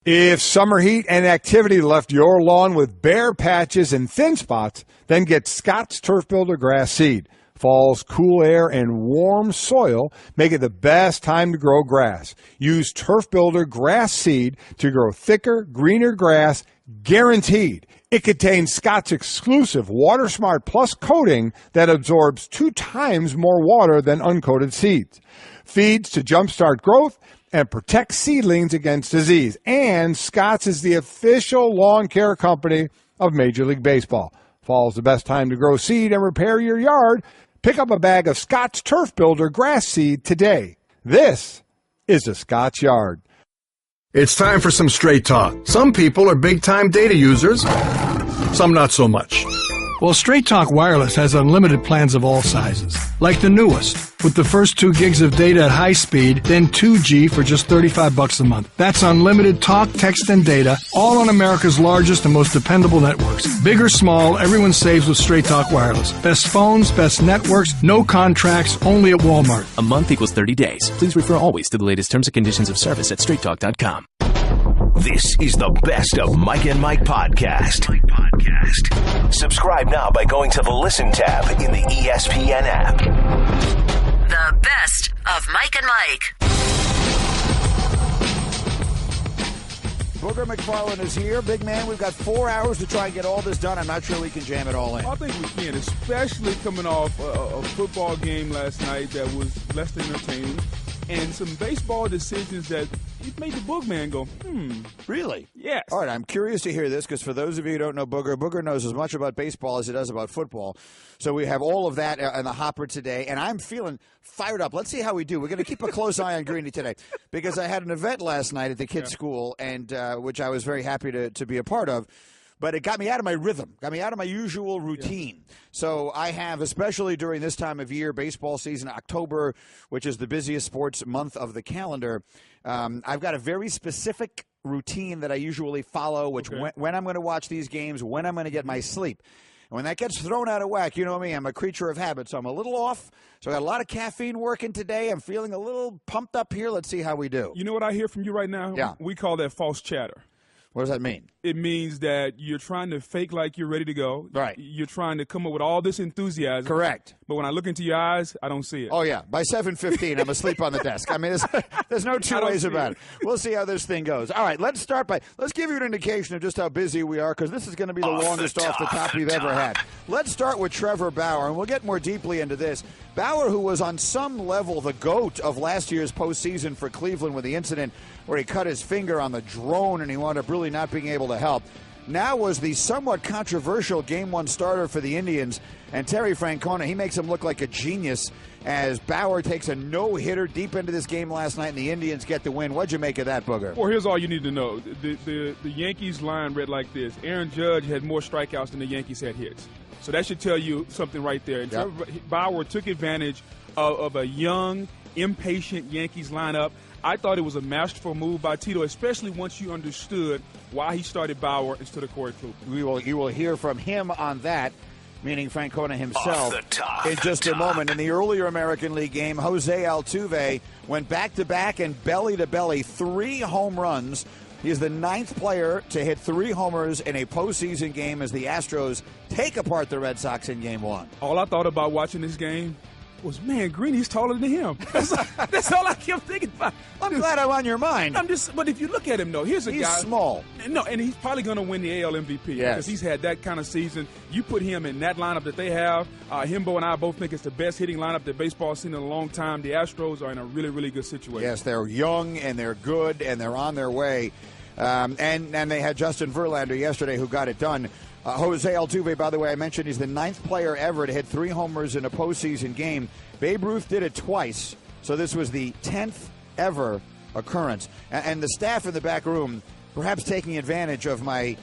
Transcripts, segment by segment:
If summer heat and activity left your lawn with bare patches and thin spots, then get Scott's Turf Builder Grass Seed. Fall's cool air and warm soil make it the best time to grow grass. Use Turf Builder Grass Seed to grow thicker, greener grass, guaranteed. It contains Scott's exclusive Water Smart Plus coating that absorbs 2 times more water than uncoated seeds. Feeds to jumpstart growth and protect seedlings against disease. And Scott's is the official lawn care company of Major League Baseball. Fall's the best time to grow seed and repair your yard. Pick up a bag of Scott's Turf Builder Grass Seed today. This is the Scott's Yard. It's time for some straight talk. Some people are big-time data users, some not so much. Well, Straight Talk Wireless has unlimited plans of all sizes, like the newest, with the first 2 gigs of data at high speed, then 2G for just $35 a month. That's unlimited talk, text, and data, all on America's largest and most dependable networks. Big or small, everyone saves with Straight Talk Wireless. Best phones, best networks, no contracts, only at Walmart. A month equals 30 days. Please refer always to the latest terms and conditions of service at straighttalk.com. This is the Best of Mike and Mike podcast. Subscribe now by going to the Listen tab in the ESPN app. The Best of Mike and Mike. Booger McFarland is here. Big man, we've got 4 hours to try and get all this done. I'm not sure we can jam it all in. I think we can, especially coming off a football game last night that was less than entertaining. And some baseball decisions that it made the Boogman go, Really? Yes. All right, I'm curious to hear this because for those of you who don't know Booger knows as much about baseball as he does about football. So we have all of that in the hopper today, and I'm feeling fired up. Let's see how we do. We're going to keep a close eye on Greeny today because I had an event last night at the kids' school, and which I was very happy to be a part of. But it got me out of my rhythm, got me out of my usual routine. Yeah. So I have, especially during this time of year, baseball season, October, which is the busiest sports month of the calendar, I've got a very specific routine that I usually follow, which when I'm going to watch these games, when I'm going to get my sleep. And when that gets thrown out of whack, you know me, I'm a creature of habit, so I'm a little off. So I got a lot of caffeine working today. I'm feeling a little pumped up here. Let's see how we do. You know what I hear from you right now? Yeah. We call that false chatter. What does that mean? It means that you're trying to fake like you're ready to go. Right. You're trying to come up with all this enthusiasm. Correct. But when I look into your eyes, I don't see it. Oh, yeah. By 7:15, I'm asleep on the desk. I mean, there's no two ways about it. We'll see how this thing goes. All right, let's give you an indication of just how busy we are because this is going to be the longest off the top we've ever had. Let's start with Trevor Bauer, and we'll get more deeply into this. Bauer, who was on some level the GOAT of last year's postseason for Cleveland with the incident where he cut his finger on the drone and he wound up really not being able to help, now was the somewhat controversial Game 1 starter for the Indians. And Terry Francona, he makes him look like a genius as Bauer takes a no-hitter deep into this game last night and the Indians get the win. What'd you make of that, Booger? Well, here's all you need to know. The Yankees line read like this. Aaron Judge had more strikeouts than the Yankees had hits. So that should tell you something right there. And Trevor Bauer took advantage of a young, impatient Yankees lineup. I thought it was a masterful move by Tito, especially once you understood why he started Bauer instead of Corey Kluber. You will hear from him on that, meaning Francona himself, in just a moment. In the earlier American League game, Jose Altuve went back-to-back and belly-to-belly, 3 home runs. He is the 9th player to hit 3 homers in a postseason game as the Astros take apart the Red Sox in Game 1. All I thought about watching this game was, man, Greeny's taller than him. That's all I kept thinking about. I'm glad I'm on your mind. But if you look at him, though, he's guy. He's small. No, and he's probably going to win the AL MVP because he's had that kind of season. You put him in that lineup that they have. Himbo and I both think it's the best hitting lineup that baseball's seen in a long time. The Astros are in a really, really good situation. Yes, they're young and they're good and they're on their way. And they had Justin Verlander yesterday who got it done. Jose Altuve, by the way, I mentioned he's the 9th player ever to hit 3 homers in a postseason game. Babe Ruth did it twice, so this was the 10th ever occurrence. And the staff in the back room, perhaps taking advantage of my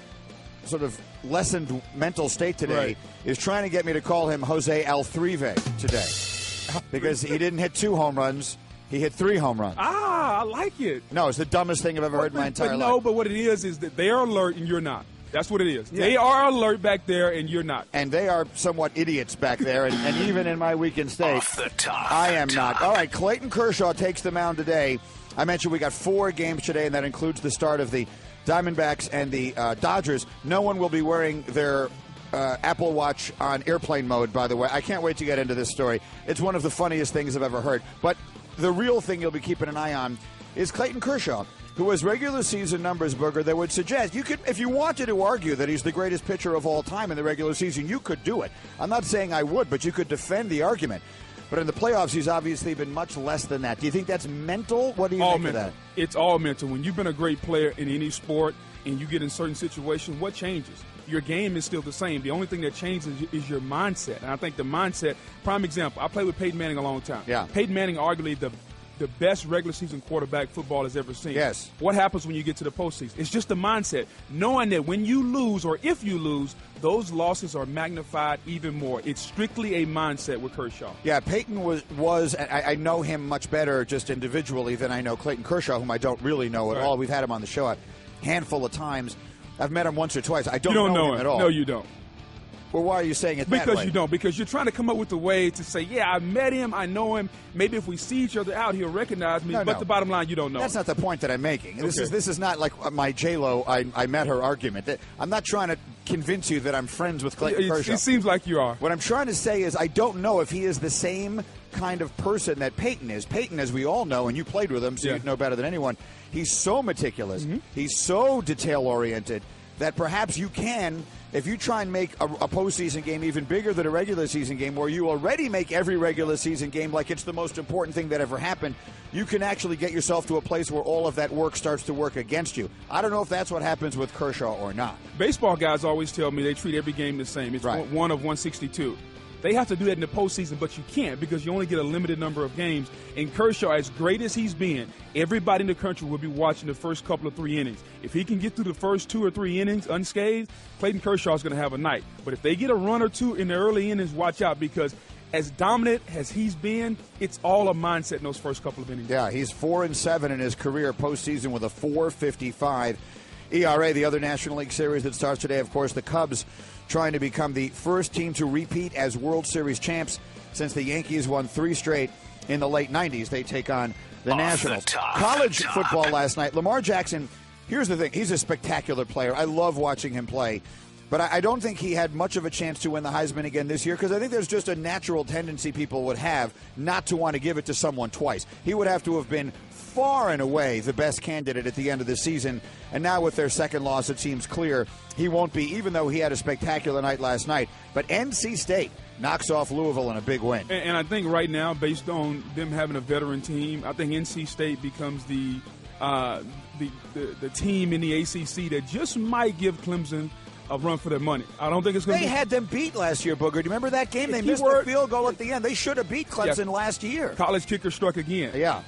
sort of lessened mental state today, is trying to get me to call him Jose Altuve today because he didn't hit 2 home runs. He hit 3 home runs. I like it. No, it's the dumbest thing I've ever heard in my entire life. No, but what it is that they are alert and you're not. That's what it is. Yeah. They are alert back there, and you're not. And they are somewhat idiots back there, and even in my weekend state, I am not. All right, Clayton Kershaw takes the mound today I mentioned we got 4 games today, and that includes the start of the Diamondbacks and the Dodgers. No one will be wearing their Apple Watch on airplane mode, by the way. I can't wait to get into this story. It's one of the funniest things I've ever heard. But the real thing you'll be keeping an eye on is Clayton Kershaw, who has regular season numbers, Booger, that would suggest you could, if you wanted to argue that he's the greatest pitcher of all time in the regular season, you could do it. I'm not saying I would, but you could defend the argument. But in the playoffs, he's obviously been much less than that. Do you think that's mental? What do you think of that? It's all mental. When you've been a great player in any sport and you get in certain situations, what changes? Your game is still the same. The only thing that changes is your mindset. And I think the mindset, prime example, I played with Peyton Manning a long time. Yeah. Peyton Manning, arguably the best regular season quarterback football has ever seen. Yes. What happens when you get to the postseason? It's just the mindset. Knowing that when you lose or if you lose, those losses are magnified even more. It's strictly a mindset with Kershaw. Yeah, Peyton was I know him much better just individually than I know Clayton Kershaw, whom I don't really know at all. We've had him on the show a handful of times. I've met him once or twice. I don't know him at all. No, you don't. Well, why are you saying it that way? Because you don't. Because you're trying to come up with a way to say, yeah, I met him, I know him. Maybe if we see each other out, he'll recognize me. But the bottom line, you don't know. That's not the point that I'm making. This is not like my J-Lo, I met her argument. I'm not trying to convince you that I'm friends with Clayton Kershaw. It seems like you are. What I'm trying to say is I don't know if he is the same kind of person that Peyton is. Peyton, as we all know, and you played with him, so you know better than anyone, he's so meticulous. Mm-hmm. He's so detail-oriented that perhaps you can, if you try and make a postseason game even bigger than a regular season game, where you already make every regular season game like it's the most important thing that ever happened, you can actually get yourself to a place where all of that work starts to work against you. I don't know if that's what happens with Kershaw or not. Baseball guys always tell me they treat every game the same. It's one of 162. They have to do that in the postseason, but you can't because you only get a limited number of games. And Kershaw, as great as he's been, everybody in the country will be watching the first couple of 3 innings. If he can get through the first 2 or 3 innings unscathed, Clayton Kershaw is going to have a night. But if they get a run or two in the early innings, watch out because as dominant as he's been, it's all a mindset in those first couple of innings. Yeah, he's 4-7 in his career postseason with a 4.55 ERA. The other National League Series that starts today, of course, the Cubs trying to become the first team to repeat as World Series champs since the Yankees won 3 straight in the late 90s. They take on the Nationals. College football last night. Lamar Jackson, here's the thing. He's a spectacular player. I love watching him play. But I don't think he had much of a chance to win the Heisman again this year because I think there's just a natural tendency people would have not to want to give it to someone twice. He would have to have been far and away the best candidate at the end of the season. And now with their second loss, it seems clear he won't be, even though he had a spectacular night last night. But NC State knocks off Louisville in a big win. And I think right now, based on them having a veteran team, I think NC State becomes the team in the ACC that just might give Clemson a run for their money. I don't think it's going to be. They had them beat last year, Booger. Do you remember that game? They missed the field goal at the end. They should have beat Clemson last year. College kicker struck again. Yeah.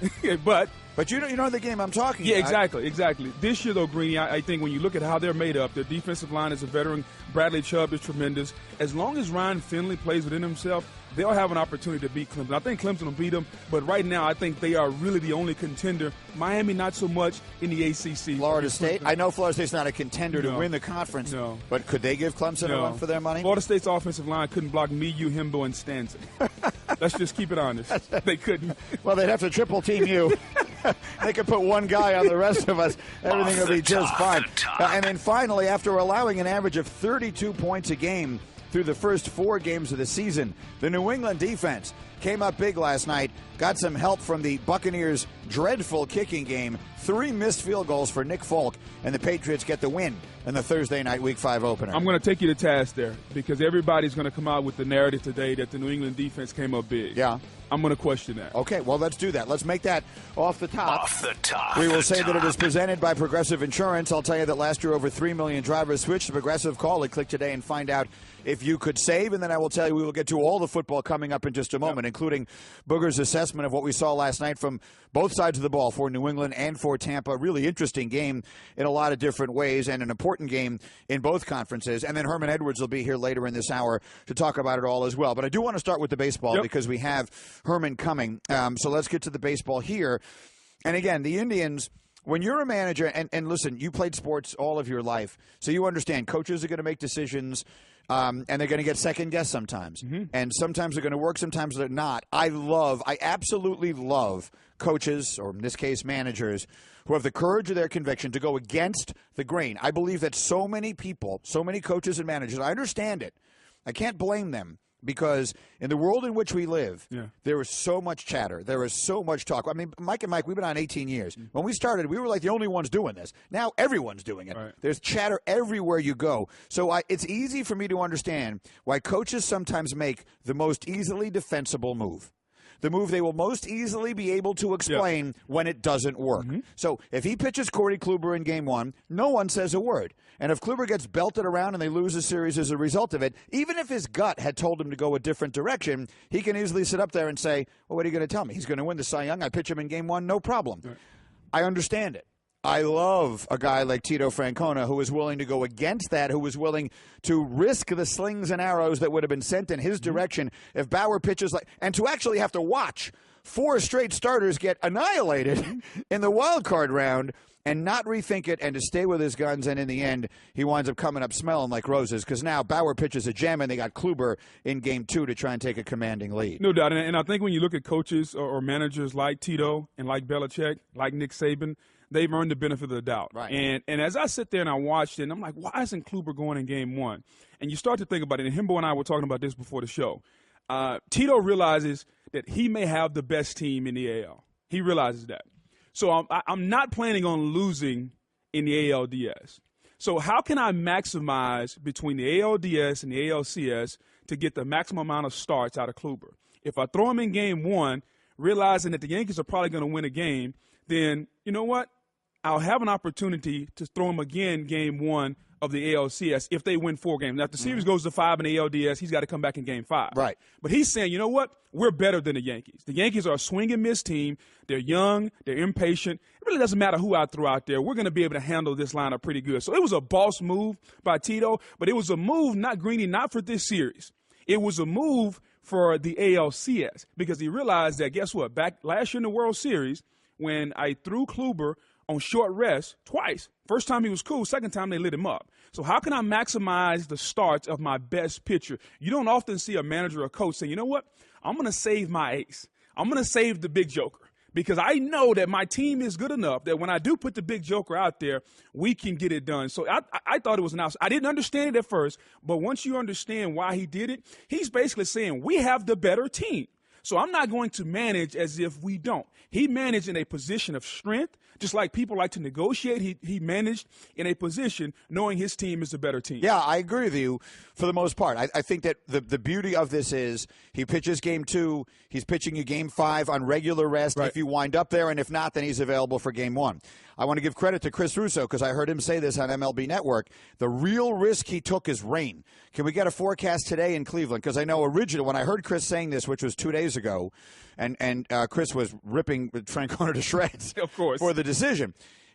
But you know the game I'm talking about. Yeah, exactly. This year, though, Greeny, I think when you look at how they're made up, their defensive line is a veteran. Bradley Chubb is tremendous. As long as Ryan Finley plays within himself, they'll have an opportunity to beat Clemson. I think Clemson will beat them, but right now I think they are really the only contender. Miami, not so much in the ACC. Florida State? I know Florida State's not a contender to win the conference, but could they give Clemson a run for their money? Florida State's offensive line couldn't block me, you, Himbo, and Stanzik. Let's just keep it honest. They couldn't. Well, they'd have to triple team you. They could put one guy on the rest of us. Everything will be just fine. And then finally, after allowing an average of 32 points a game through the first 4 games of the season, the New England defense came up big last night, got some help from the Buccaneers' dreadful kicking game, 3 missed field goals for Nick Folk, and the Patriots get the win in the Thursday night Week 5 opener. I'm going to take you to task there because everybody's going to come out with the narrative today that the New England defense came up big. Yeah. I'm going to question that. Okay, well, let's do that. Let's make that off the top. Off the top. We will say that it is presented by Progressive Insurance. I'll tell you that last year over 3 million drivers switched to Progressive. Call it, click today and find out if you could save. And then I will tell you we will get to all the football coming up in just a moment, including Booger's assessment of what we saw last night from both sides of the ball for New England and for Tampa. Really interesting game in a lot of different ways and an important game in both conferences. And then Herman Edwards will be here later in this hour to talk about it all as well. But I do want to start with the baseball because we have Herman coming. So let's get to the baseball here. And again, the Indians, when you're a manager, and listen, you played sports all of your life, so you understand coaches are going to make decisions. And they're going to get second guessed sometimes. And sometimes they're going to work, sometimes they're not. I absolutely love coaches, or in this case managers, who have the courage of their conviction to go against the grain. I believe that so many people, so many coaches and managers, I understand it. I can't blame them. Because in the world in which we live, there is so much chatter. There is so much talk. I mean, Mike and Mike, we've been on 18 years. When we started, we were like the only ones doing this. Now everyone's doing it. Right. There's chatter everywhere you go. So it's easy for me to understand why coaches sometimes make the most easily defensible move. The move they will most easily be able to explain when it doesn't work. So if he pitches Corey Kluber in Game 1, no one says a word. And if Kluber gets belted around and they lose a series as a result of it, even if his gut had told him to go a different direction, he can easily sit up there and say, well, what are you going to tell me? He's going to win the Cy Young. I pitch him in Game 1, no problem. Right. I understand it. I love a guy like Tito Francona who is willing to go against that, who is willing to risk the slings and arrows that would have been sent in his direction if Bauer pitches and to actually have to watch 4 straight starters get annihilated in the wild card round and not rethink it and to stay with his guns. And in the end, he winds up coming up smelling like roses because now Bauer pitches a gem and they got Kluber in Game 2 to try and take a commanding lead. No doubt. And I think when you look at coaches or managers like Tito and like Belichick, like Nick Saban, they've earned the benefit of the doubt. Right. And as I sit there and I watched it, and I'm like, why isn't Kluber going in Game 1? And you start to think about it, and Himbo and I were talking about this before the show. Tito realizes that he may have the best team in the AL. He realizes that. So I'm not planning on losing in the ALDS. So how can I maximize between the ALDS and the ALCS to get the maximum amount of starts out of Kluber? If I throw him in Game 1, realizing that the Yankees are probably going to win a game, then you know what? I'll have an opportunity to throw him again Game 1 of the ALCS if they win 4 games. Now, if the series goes to 5 in the ALDS, he's got to come back in Game 5. Right. But he's saying, you know what? We're better than the Yankees. The Yankees are a swing and miss team. They're young. They're impatient. It really doesn't matter who I throw out there. We're going to be able to handle this lineup pretty good. So it was a boss move by Tito, but it was a move, not Greeny, not for this series. It was a move for the ALCS because he realized that, guess what? Back last year in the World Series, when I threw Kluber on short rest twice. First time he was cool. Second time they lit him up. So how can I maximize the starts of my best pitcher? You don't often see a manager or a coach say, you know what? I'm going to save my ace. I'm going to save the big joker because I know that my team is good enough that when I do put the big joker out there, we can get it done. So I thought it was an outside. I didn't understand it at first, but once you understand why he did it, he's basically saying we have the better team. So I'm not going to manage as if we don't. He managed in a position of strength, just like people like to negotiate. He managed in a position knowing his team is the better team. Yeah, I agree with you for the most part. I think that the beauty of this is he pitches Game 2. He's pitching you Game 5 on regular rest if you wind up there, and if not, then he's available for Game 1. I want to give credit to Chris Russo because I heard him say this on MLB Network. The real risk he took is rain. Can we get a forecast today in Cleveland? Because I know originally when I heard Chris saying this, which was 2 days ago, and Chris was ripping Francona to shreds of course, for the decision.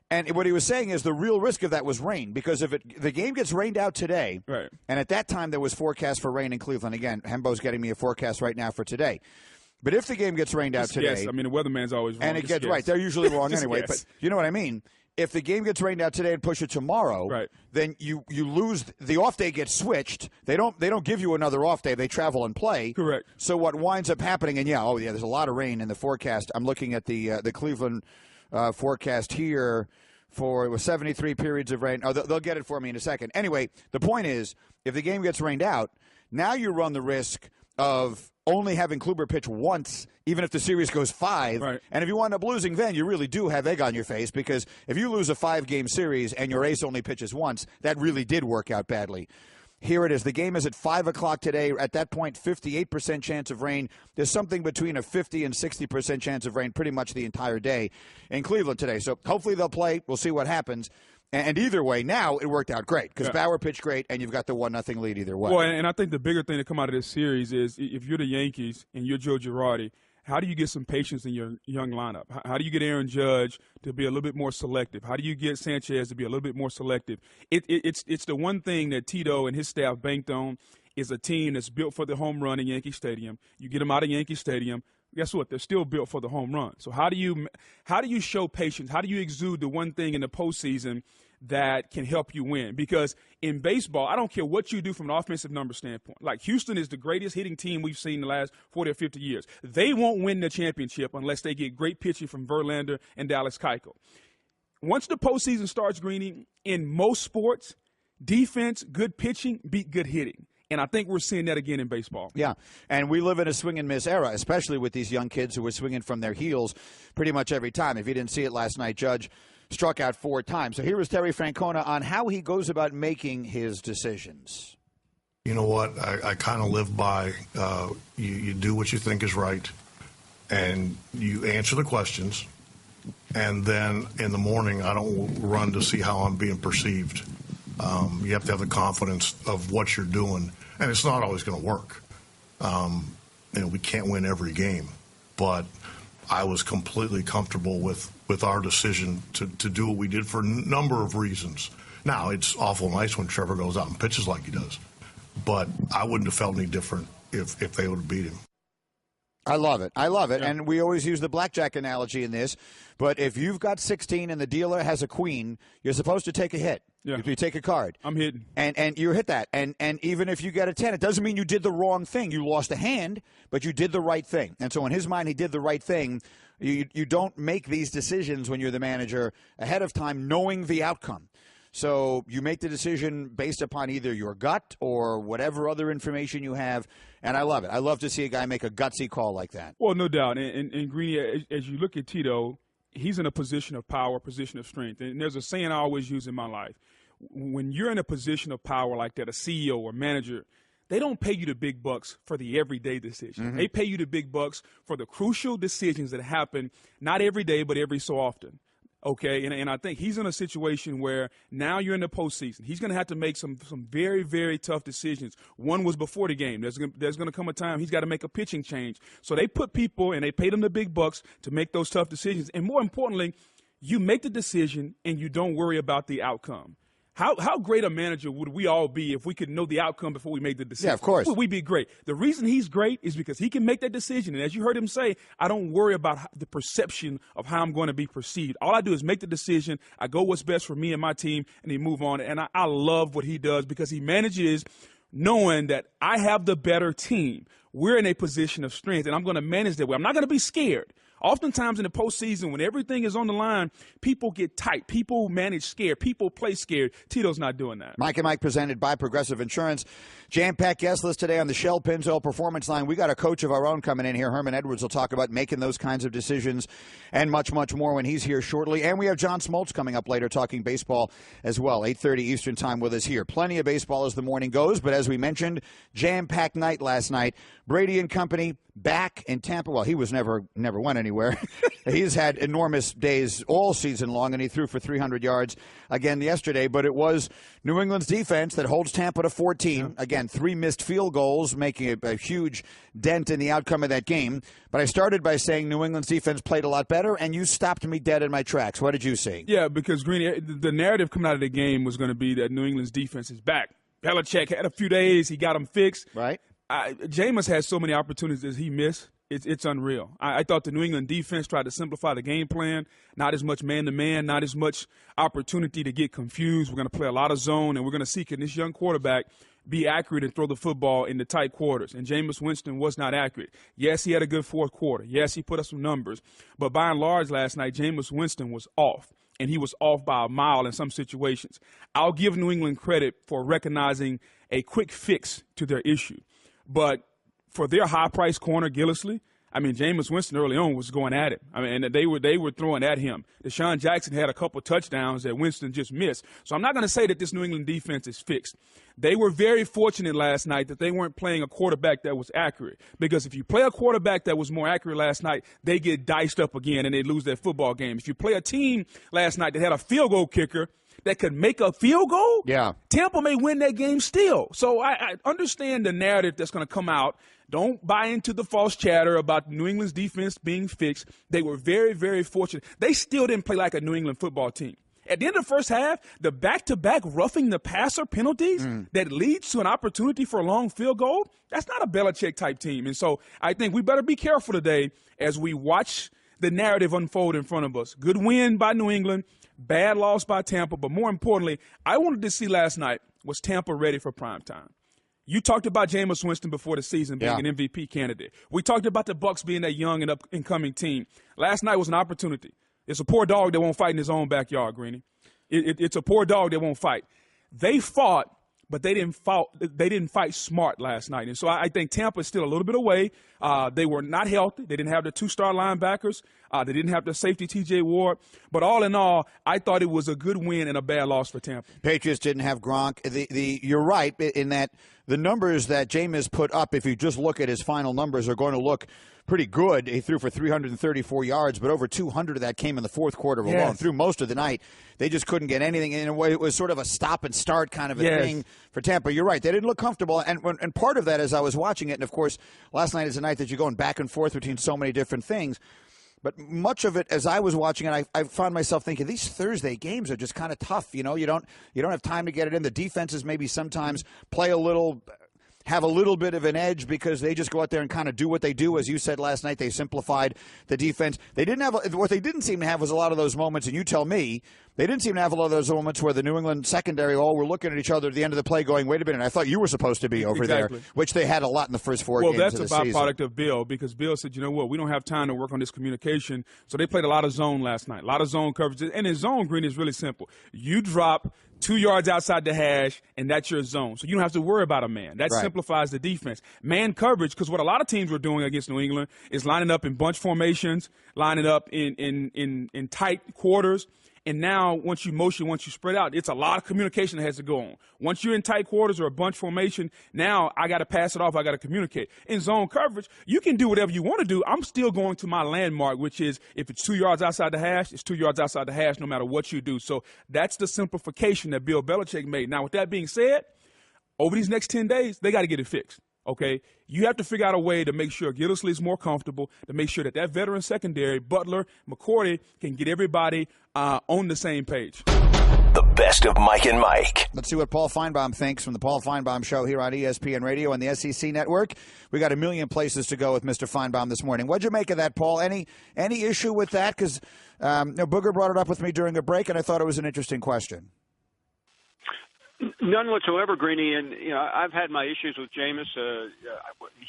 And what he was saying is the real risk of that was rain, because if the game gets rained out today, and at that time there was forecast for rain in Cleveland. Again, Hembo's getting me a forecast right now for today. But if the game gets rained out today, yes, I mean the weatherman's always wrong. And it gets right, they're usually wrong anyway. But you know what I mean. If the game gets rained out today and push it tomorrow, then you lose. The off day gets switched. They don't give you another off day. They travel and play. Correct. So what winds up happening? And there's a lot of rain in the forecast. I'm looking at the Cleveland forecast here for 73 periods of rain. Oh, they'll get it for me in a second. Anyway, the point is, if the game gets rained out, now you run the risk of only having Kluber pitch once, even if the series goes 5. And if you wind up losing, then you really do have egg on your face, because if you lose a 5-game series and your ace only pitches once, that really did work out badly. Here it is. The game is at 5 o'clock today. At that point, 58% chance of rain. There's something between a 50 and 60% chance of rain pretty much the entire day in Cleveland today. So hopefully they'll play. We'll see what happens. And either way, now it worked out great because Bauer pitched great, and you've got the 1-0 lead either way. Well, and I think the bigger thing to come out of this series is if you're the Yankees and you're Joe Girardi, how do you get some patience in your young lineup? How do you get Aaron Judge to be a little bit more selective? How do you get Sanchez to be a little bit more selective? It's the one thing that Tito and his staff banked on is a team that's built for the home run in Yankee Stadium. You get them out of Yankee Stadium. Guess what? They're still built for the home run. So how do you show patience? How do you exude the one thing in the postseason that can help you win. Because in baseball, I don't care what you do from an offensive number standpoint. Like, Houston is the greatest hitting team we've seen in the last 40 or 50 years. They won't win the championship unless they get great pitching from Verlander and Dallas Keuchel. Once the postseason starts, Greeny, in most sports, defense, good pitching beat good hitting. And I think we're seeing that again in baseball. Yeah, and we live in a swing and miss era, especially with these young kids who are swinging from their heels pretty much every time. If you didn't see it last night, Judge struck out 4 times. So here is Terry Francona on how he goes about making his decisions. You know what? I kind of live by you do what you think is right, and you answer the questions, and then in the morning I don't run to see how I'm being perceived. You have to have the confidence of what you're doing, and it's not always going to work. We can't win every game, but I was completely comfortable with our decision to do what we did for a number of reasons. Now, it's awful nice when Trevor goes out and pitches like he does, but I wouldn't have felt any different if they would have beat him. I love it. I love it. Yeah. And we always use the blackjack analogy in this. But if you've got 16 and the dealer has a queen, you're supposed to take a hit. Yeah. If you take a card. I'm hitting. And you hit that. And even if you get a 10, it doesn't mean you did the wrong thing. You lost a hand, but you did the right thing. And so in his mind, he did the right thing. You don't make these decisions when you're the manager ahead of time knowing the outcome. So you make the decision based upon either your gut or whatever other information you have, and I love it. I love to see a guy make a gutsy call like that. Well, no doubt. And Greeny, as you look at Tito, he's in a position of power, position of strength. And there's a saying I always use in my life. When you're in a position of power like that, a CEO or manager, they don't pay you the big bucks for the everyday decision. Mm-hmm. They pay you the big bucks for the crucial decisions that happen not every day but every so often. Okay, and I think he's in a situation where now you're in the postseason. He's going to have to make some very, very tough decisions. One was before the game. There's going to come a time he's got to make a pitching change. So they put people and they pay them the big bucks to make those tough decisions. And more importantly, you make the decision and you don't worry about the outcome. How great a manager would we all be if we could know the outcome before we made the decision? Yeah, of course. Would we be great? The reason he's great is because he can make that decision. And as you heard him say, I don't worry about the perception of how I'm going to be perceived. All I do is make the decision. I go what's best for me and my team, and he move on. And I love what he does because he manages knowing that I have the better team. We're in a position of strength, and I'm going to manage that way. I'm not going to be scared. Oftentimes in the postseason, when everything is on the line, people get tight. People manage scared. People play scared. Tito's not doing that. Mike and Mike presented by Progressive Insurance. Jam-packed guest list today on the Shell Pennzoil Performance Line. We got a coach of our own coming in here. Herman Edwards will talk about making those kinds of decisions and much, much more when he's here shortly. And we have John Smoltz coming up later talking baseball as well. 8:30 Eastern time with us here. Plenty of baseball as the morning goes, but as we mentioned, jam-packed night last night. Brady and company back in Tampa. Well, he was never went anywhere. He's had enormous days all season long, and he threw for 300 yards again yesterday. But it was New England's defense that holds Tampa to 14. Again, 3 missed field goals, making a huge dent in the outcome of that game. But I started by saying New England's defense played a lot better, and you stopped me dead in my tracks. What did you see? Yeah, because, Greeny, the narrative coming out of the game was going to be that New England's defense is back. Belichick had a few days. He got them fixed. Right. Jameis has so many opportunities that he missed. It's unreal. I thought the New England defense tried to simplify the game plan, not as much man-to-man, not as much opportunity to get confused. We're going to play a lot of zone, and we're going to see can this young quarterback be accurate and throw the football in the tight quarters. And Jameis Winston was not accurate. Yes, he had a good fourth quarter. Yes, he put up some numbers. But by and large last night, Jameis Winston was off, and he was off by a mile in some situations. I'll give New England credit for recognizing a quick fix to their issue. But for their high-priced corner, Gillislee, I mean, Jameis Winston early on was going at him. I mean, and they were throwing at him. Deshaun Jackson had a couple touchdowns that Winston just missed. So I'm not going to say that this New England defense is fixed. They were very fortunate last night that they weren't playing a quarterback that was accurate. Because if you play a quarterback that was more accurate last night, they get diced up again and they lose that football game. If you play a team last night that had a field goal kicker that could make a field goal, yeah, Tampa may win that game still. So I understand the narrative that's going to come out. Don't buy into the false chatter about New England's defense being fixed. They were very, very fortunate. They still didn't play like a New England football team. At the end of the first half, the back-to-back roughing the passer penalties that leads to an opportunity for a long field goal, that's not a Belichick-type team. And so I think we better be careful today as we watch the narrative unfold in front of us. Good win by New England. Bad loss by Tampa, but more importantly, I wanted to see last night, was Tampa ready for prime time? You talked about Jameis Winston before the season being an MVP candidate. We talked about the Bucs being that young and up-and-coming team. Last night was an opportunity. It's a poor dog that won't fight in his own backyard, Greeny. It's a poor dog that won't fight. They fought, but they didn't fight smart last night. And so I think Tampa is still a little bit away. They were not healthy. They didn't have the 2-star linebackers. They didn't have the safety T.J. Ward. But all in all, I thought it was a good win and a bad loss for Tampa. Patriots didn't have Gronk. You're right in that the numbers that Jameis put up, if you just look at his final numbers, are going to look pretty good. He threw for 334 yards, but over 200 of that came in the fourth quarter alone. Through most of the night, they just couldn't get anything. In a way, it was sort of a stop-and-start kind of a thing for Tampa. You're right. They didn't look comfortable. And part of that, as I was watching it, and, of course, last night is a night that you're going back and forth between so many different things. But much of it, as I was watching it, I found myself thinking these Thursday games are just kind of tough. You know, you don't have time to get it in. The defenses maybe sometimes have a little bit of an edge because they just go out there and kind of do what they do. As you said last night, they simplified the defense. What they didn't seem to have was a lot of those moments, and you tell me, they didn't seem to have a lot of those moments where the New England secondary all were looking at each other at the end of the play going, wait a minute, I thought you were supposed to be over there, which they had a lot in the first four games of the season. Well, that's a byproduct of Bill, because Bill said, you know what, we don't have time to work on this communication. So they played a lot of zone last night, a lot of zone coverage. And in zone, Green, is really simple. You drop 2 yards outside the hash, and that's your zone. So you don't have to worry about a man. That simplifies the defense. Man coverage, because what a lot of teams were doing against New England is lining up in bunch formations, lining up in tight quarters. And now, once you spread out, it's a lot of communication that has to go on. Once you're in tight quarters or a bunch formation, now I got to pass it off. I got to communicate. In zone coverage, you can do whatever you want to do. I'm still going to my landmark, which is if it's 2 yards outside the hash, it's 2 yards outside the hash no matter what you do. So that's the simplification that Bill Belichick made. Now, with that being said, over these next 10 days, they got to get it fixed. Okay, you have to figure out a way to make sure Gillislee is more comfortable, to make sure that veteran secondary, Butler, McCourty, can get everybody on the same page. The best of Mike and Mike. Let's see what Paul Finebaum thinks from the Paul Finebaum Show here on ESPN Radio and the SEC Network. We got a million places to go with Mr. Finebaum this morning. What'd you make of that, Paul? Any issue with that? Because Booger brought it up with me during a break, and I thought it was an interesting question. None whatsoever, Greeny. And, you know, I've had my issues with Jameis.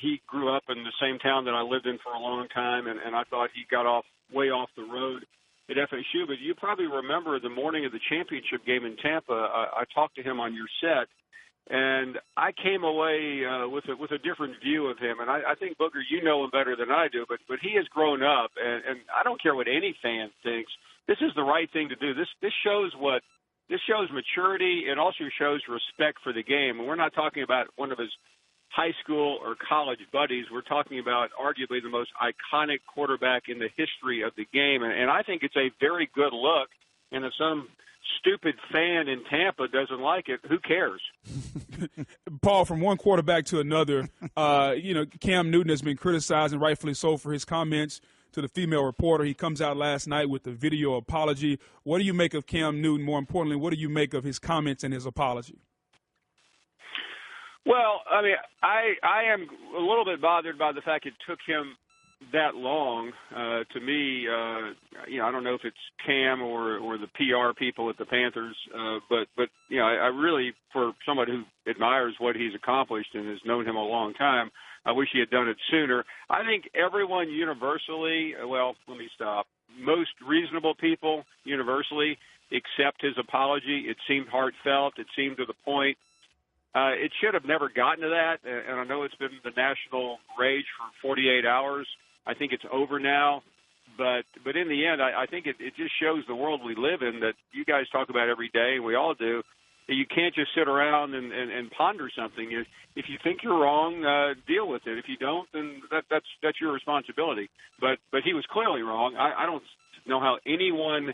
He grew up in the same town that I lived in for a long time, and I thought he got way off the road at FSU. But you probably remember the morning of the championship game in Tampa, I talked to him on your set, and I came away with a different view of him. And I think, Booger, you know him better than I do, but he has grown up, and I don't care what any fan thinks. This is the right thing to do. This shows maturity. It also shows respect for the game. And we're not talking about one of his high school or college buddies. We're talking about arguably the most iconic quarterback in the history of the game. And I think it's a very good look. And if some stupid fan in Tampa doesn't like it, who cares? Paul, from one quarterback to another, Cam Newton has been criticized, and rightfully so, for his comments to the female reporter. He comes out last night with a video apology. What do you make of Cam Newton? More importantly, what do you make of his comments and his apology? Well, I mean, I am a little bit bothered by the fact it took him that long. To me, I don't know if it's Cam or the PR people at the Panthers, but I really, for somebody who admires what he's accomplished and has known him a long time, I wish he had done it sooner. I think everyone universally, most reasonable people universally accept his apology. It seemed heartfelt. It seemed to the point. It should have never gotten to that, and I know it's been the national rage for 48 hours. I think it's over now. But in the end, I think it just shows the world we live in that you guys talk about every day, and we all do. You can't just sit around and ponder something. If you think you're wrong, deal with it. If you don't, then that's your responsibility. But he was clearly wrong. I don't know how anyone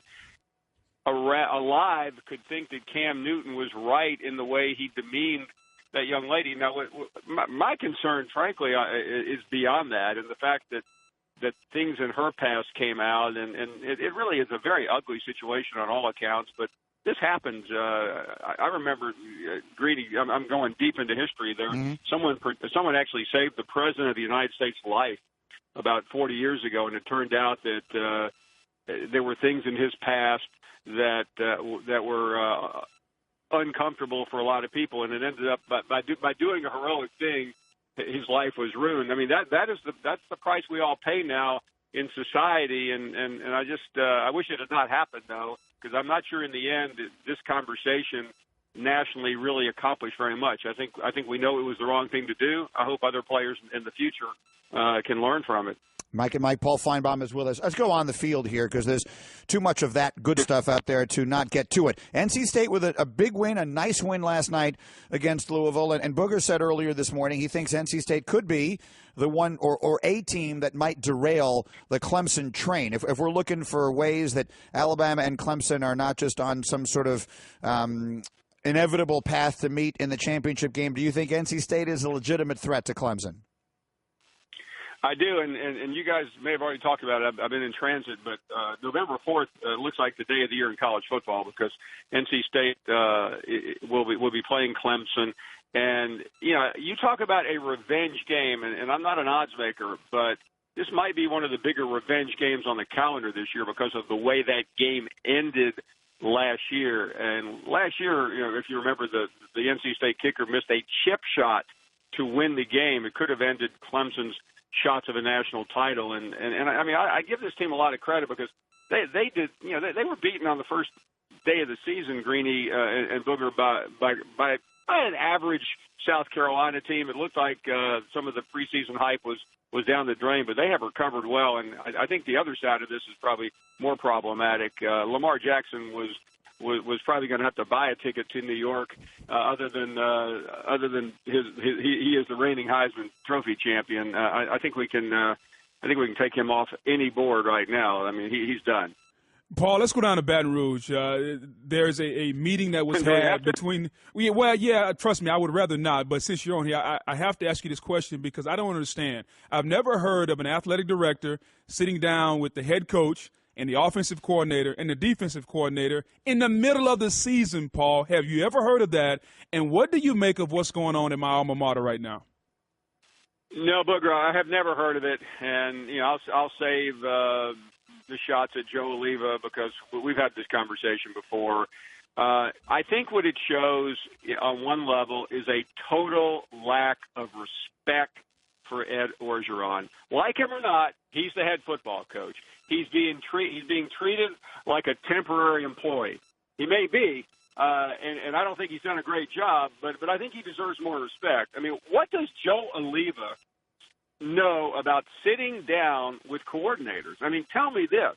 alive could think that Cam Newton was right in the way he demeaned that young lady. Now, my concern, frankly, is beyond that, and the fact that things in her past came out, and it really is a very ugly situation on all accounts, but this happens. I remember, Greeny, I'm going deep into history there. Mm-hmm. Someone actually saved the President of the United States' life about 40 years ago, and it turned out that there were things in his past that were uncomfortable for a lot of people, and it ended up by doing a heroic thing, his life was ruined. I mean, that's the price we all pay now in society, and I just I wish it had not happened, though, because I'm not sure in the end this conversation nationally really accomplished very much. I think we know it was the wrong thing to do. I hope other players in the future can learn from it. Mike and Mike, Paul Finebaum is with us. Let's go on the field here because there's too much of that good stuff out there to not get to it. NC State with a big win, a nice win last night against Louisville. And Booger said earlier this morning he thinks NC State could be the one or a team that might derail the Clemson train. If we're looking for ways that Alabama and Clemson are not just on some sort of inevitable path to meet in the championship game, do you think NC State is a legitimate threat to Clemson? I do, and you guys may have already talked about it. I've been in transit, but November 4th looks like the day of the year in college football because NC State will be playing Clemson. And, you know, you talk about a revenge game, and I'm not an odds maker, but this might be one of the bigger revenge games on the calendar this year because of the way that game ended last year. And last year, you know, if you remember, the NC State kicker missed a chip shot to win the game. It could have ended Clemson's shots of a national title, and I mean I give this team a lot of credit because they did, you know, they were beaten on the first day of the season, Greeny and Booger, by an average South Carolina team. It looked like some of the preseason hype was down the drain, but they have recovered well, and I think the other side of this is probably more problematic. Lamar Jackson was probably going to have to buy a ticket to New York. Other than he is the reigning Heisman Trophy champion. I think we can take him off any board right now. I mean, he's done. Paul, let's go down to Baton Rouge. There's a meeting that was had between – yeah, trust me, I would rather not. But since you're on here, I have to ask you this question because I don't understand. I've never heard of an athletic director sitting down with the head coach and the offensive coordinator and the defensive coordinator in the middle of the season, Paul. Have you ever heard of that? And what do you make of what's going on in my alma mater right now? No, Booger, I have never heard of it. And, you know, I'll save the shots at Joe Oliva because we've had this conversation before. I think what it shows on one level is a total lack of respect for Ed Orgeron. Like him or not, he's the head football coach. He's being treated like a temporary employee. He may be, and I don't think he's done a great job, but I think he deserves more respect. I mean, what does Joe Oliva know about sitting down with coordinators? I mean, tell me this.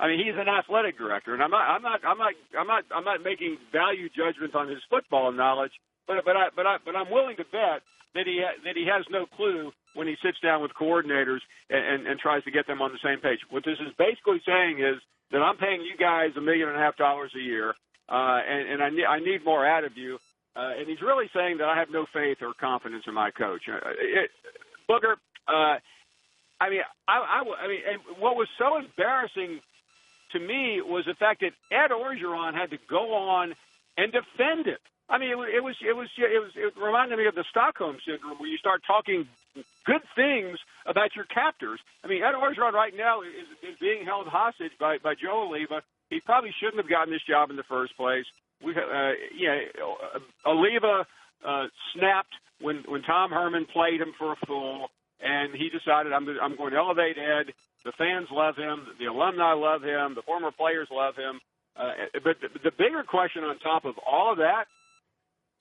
I mean, he's an athletic director, and I'm not making value judgments on his football knowledge, but I'm willing to bet that he has no clue when he sits down with coordinators and tries to get them on the same page. What this is basically saying is that I'm paying you guys $1.5 million a year, and I need more out of you. And he's really saying that I have no faith or confidence in my coach. Booger, I mean, and what was so embarrassing to me was the fact that Ed Orgeron had to go on and defend it. I mean, it reminded me of the Stockholm Syndrome, where you start talking good things about your captors. I mean, Ed Orgeron right now is being held hostage by Joe Oliva. He probably shouldn't have gotten this job in the first place. Oliva snapped when Tom Herman played him for a fool, and he decided I'm going to elevate Ed. The fans love him. The alumni love him. The former players love him. But the bigger question on top of all of that,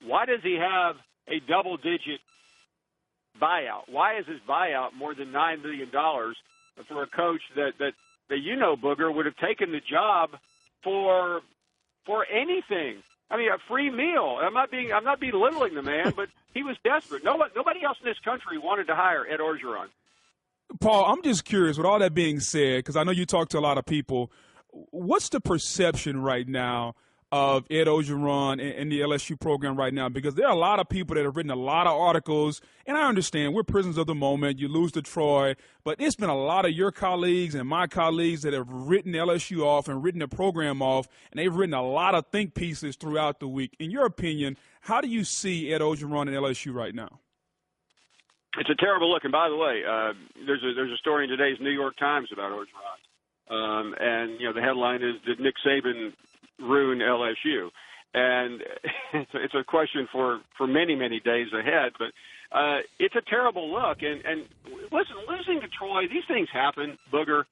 why does he have a double-digit buyout? Why is his buyout more than $9 million for a coach that you know, Booger, would have taken the job for anything? I mean, a free meal. I'm not belittling the man, but he was desperate. Nobody else in this country wanted to hire Ed Orgeron. Paul, I'm just curious, with all that being said, because I know you talk to a lot of people, what's the perception right now of Ed Orgeron and the LSU program right now? Because there are a lot of people that have written a lot of articles, and I understand we're prisoners of the moment. You lose to Troy, but it's been a lot of your colleagues and my colleagues that have written LSU off and written the program off, and they've written a lot of think pieces throughout the week. In your opinion, how do you see Ed Orgeron and LSU right now? It's a terrible look. And by the way, there's a story in today's New York Times about Orgeron. And, the headline is, did Nick Saban ruin LSU? And it's a question for many, many days ahead. But it's a terrible look. And listen, losing to Troy, these things happen, Booger.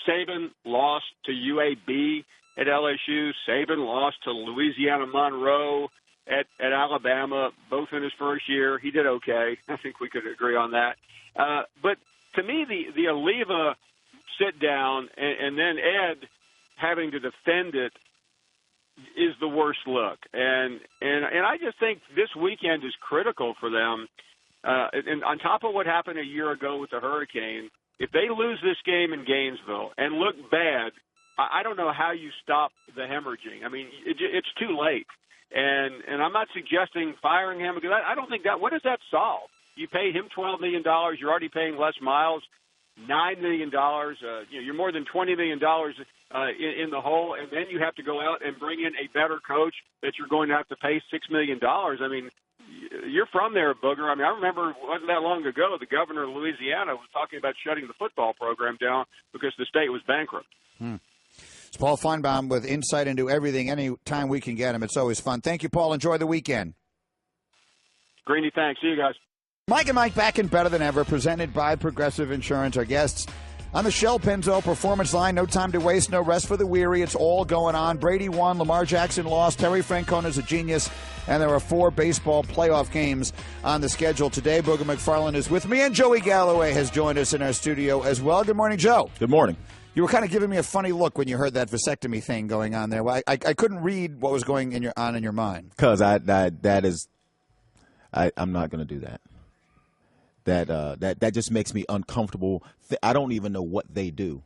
Saban lost to UAB at LSU. Saban lost to Louisiana Monroe at Alabama, both in his first year. He did okay. I think we could agree on that. But to me, the Oliva sit down and then Ed having to defend it is the worst look. And I just think this weekend is critical for them. And on top of what happened a year ago with the Hurricane, if they lose this game in Gainesville and look bad, I don't know how you stop the hemorrhaging. I mean, it's too late. And I'm not suggesting firing him, because I don't think that – what does that solve? You pay him $12 million. You're already paying Les Miles $9 million. You're more than $20 million in the hole, and then you have to go out and bring in a better coach that you're going to have to pay $6 million. I mean, you're from there, Booger. I mean, I remember it wasn't that long ago the governor of Louisiana was talking about shutting the football program down because the state was bankrupt. It's Paul Finebaum with insight into everything. Any time we can get him, it's always fun. Thank you, Paul. Enjoy the weekend. Greeny, thanks. See you guys. Mike and Mike back and better than ever, presented by Progressive Insurance. Our guests on the Shell Pennzoil Performance Line. No time to waste, no rest for the weary. It's all going on. Brady won, Lamar Jackson lost, Terry Francona's a genius, and there are 4 baseball playoff games on the schedule today. Booger McFarland is with me, and Joey Galloway has joined us in our studio as well. Good morning, Joe. Good morning. You were kind of giving me a funny look when you heard that vasectomy thing going on there. I couldn't read what was going on in your mind. Because I'm not going to do that. That just makes me uncomfortable. I don't even know what they do,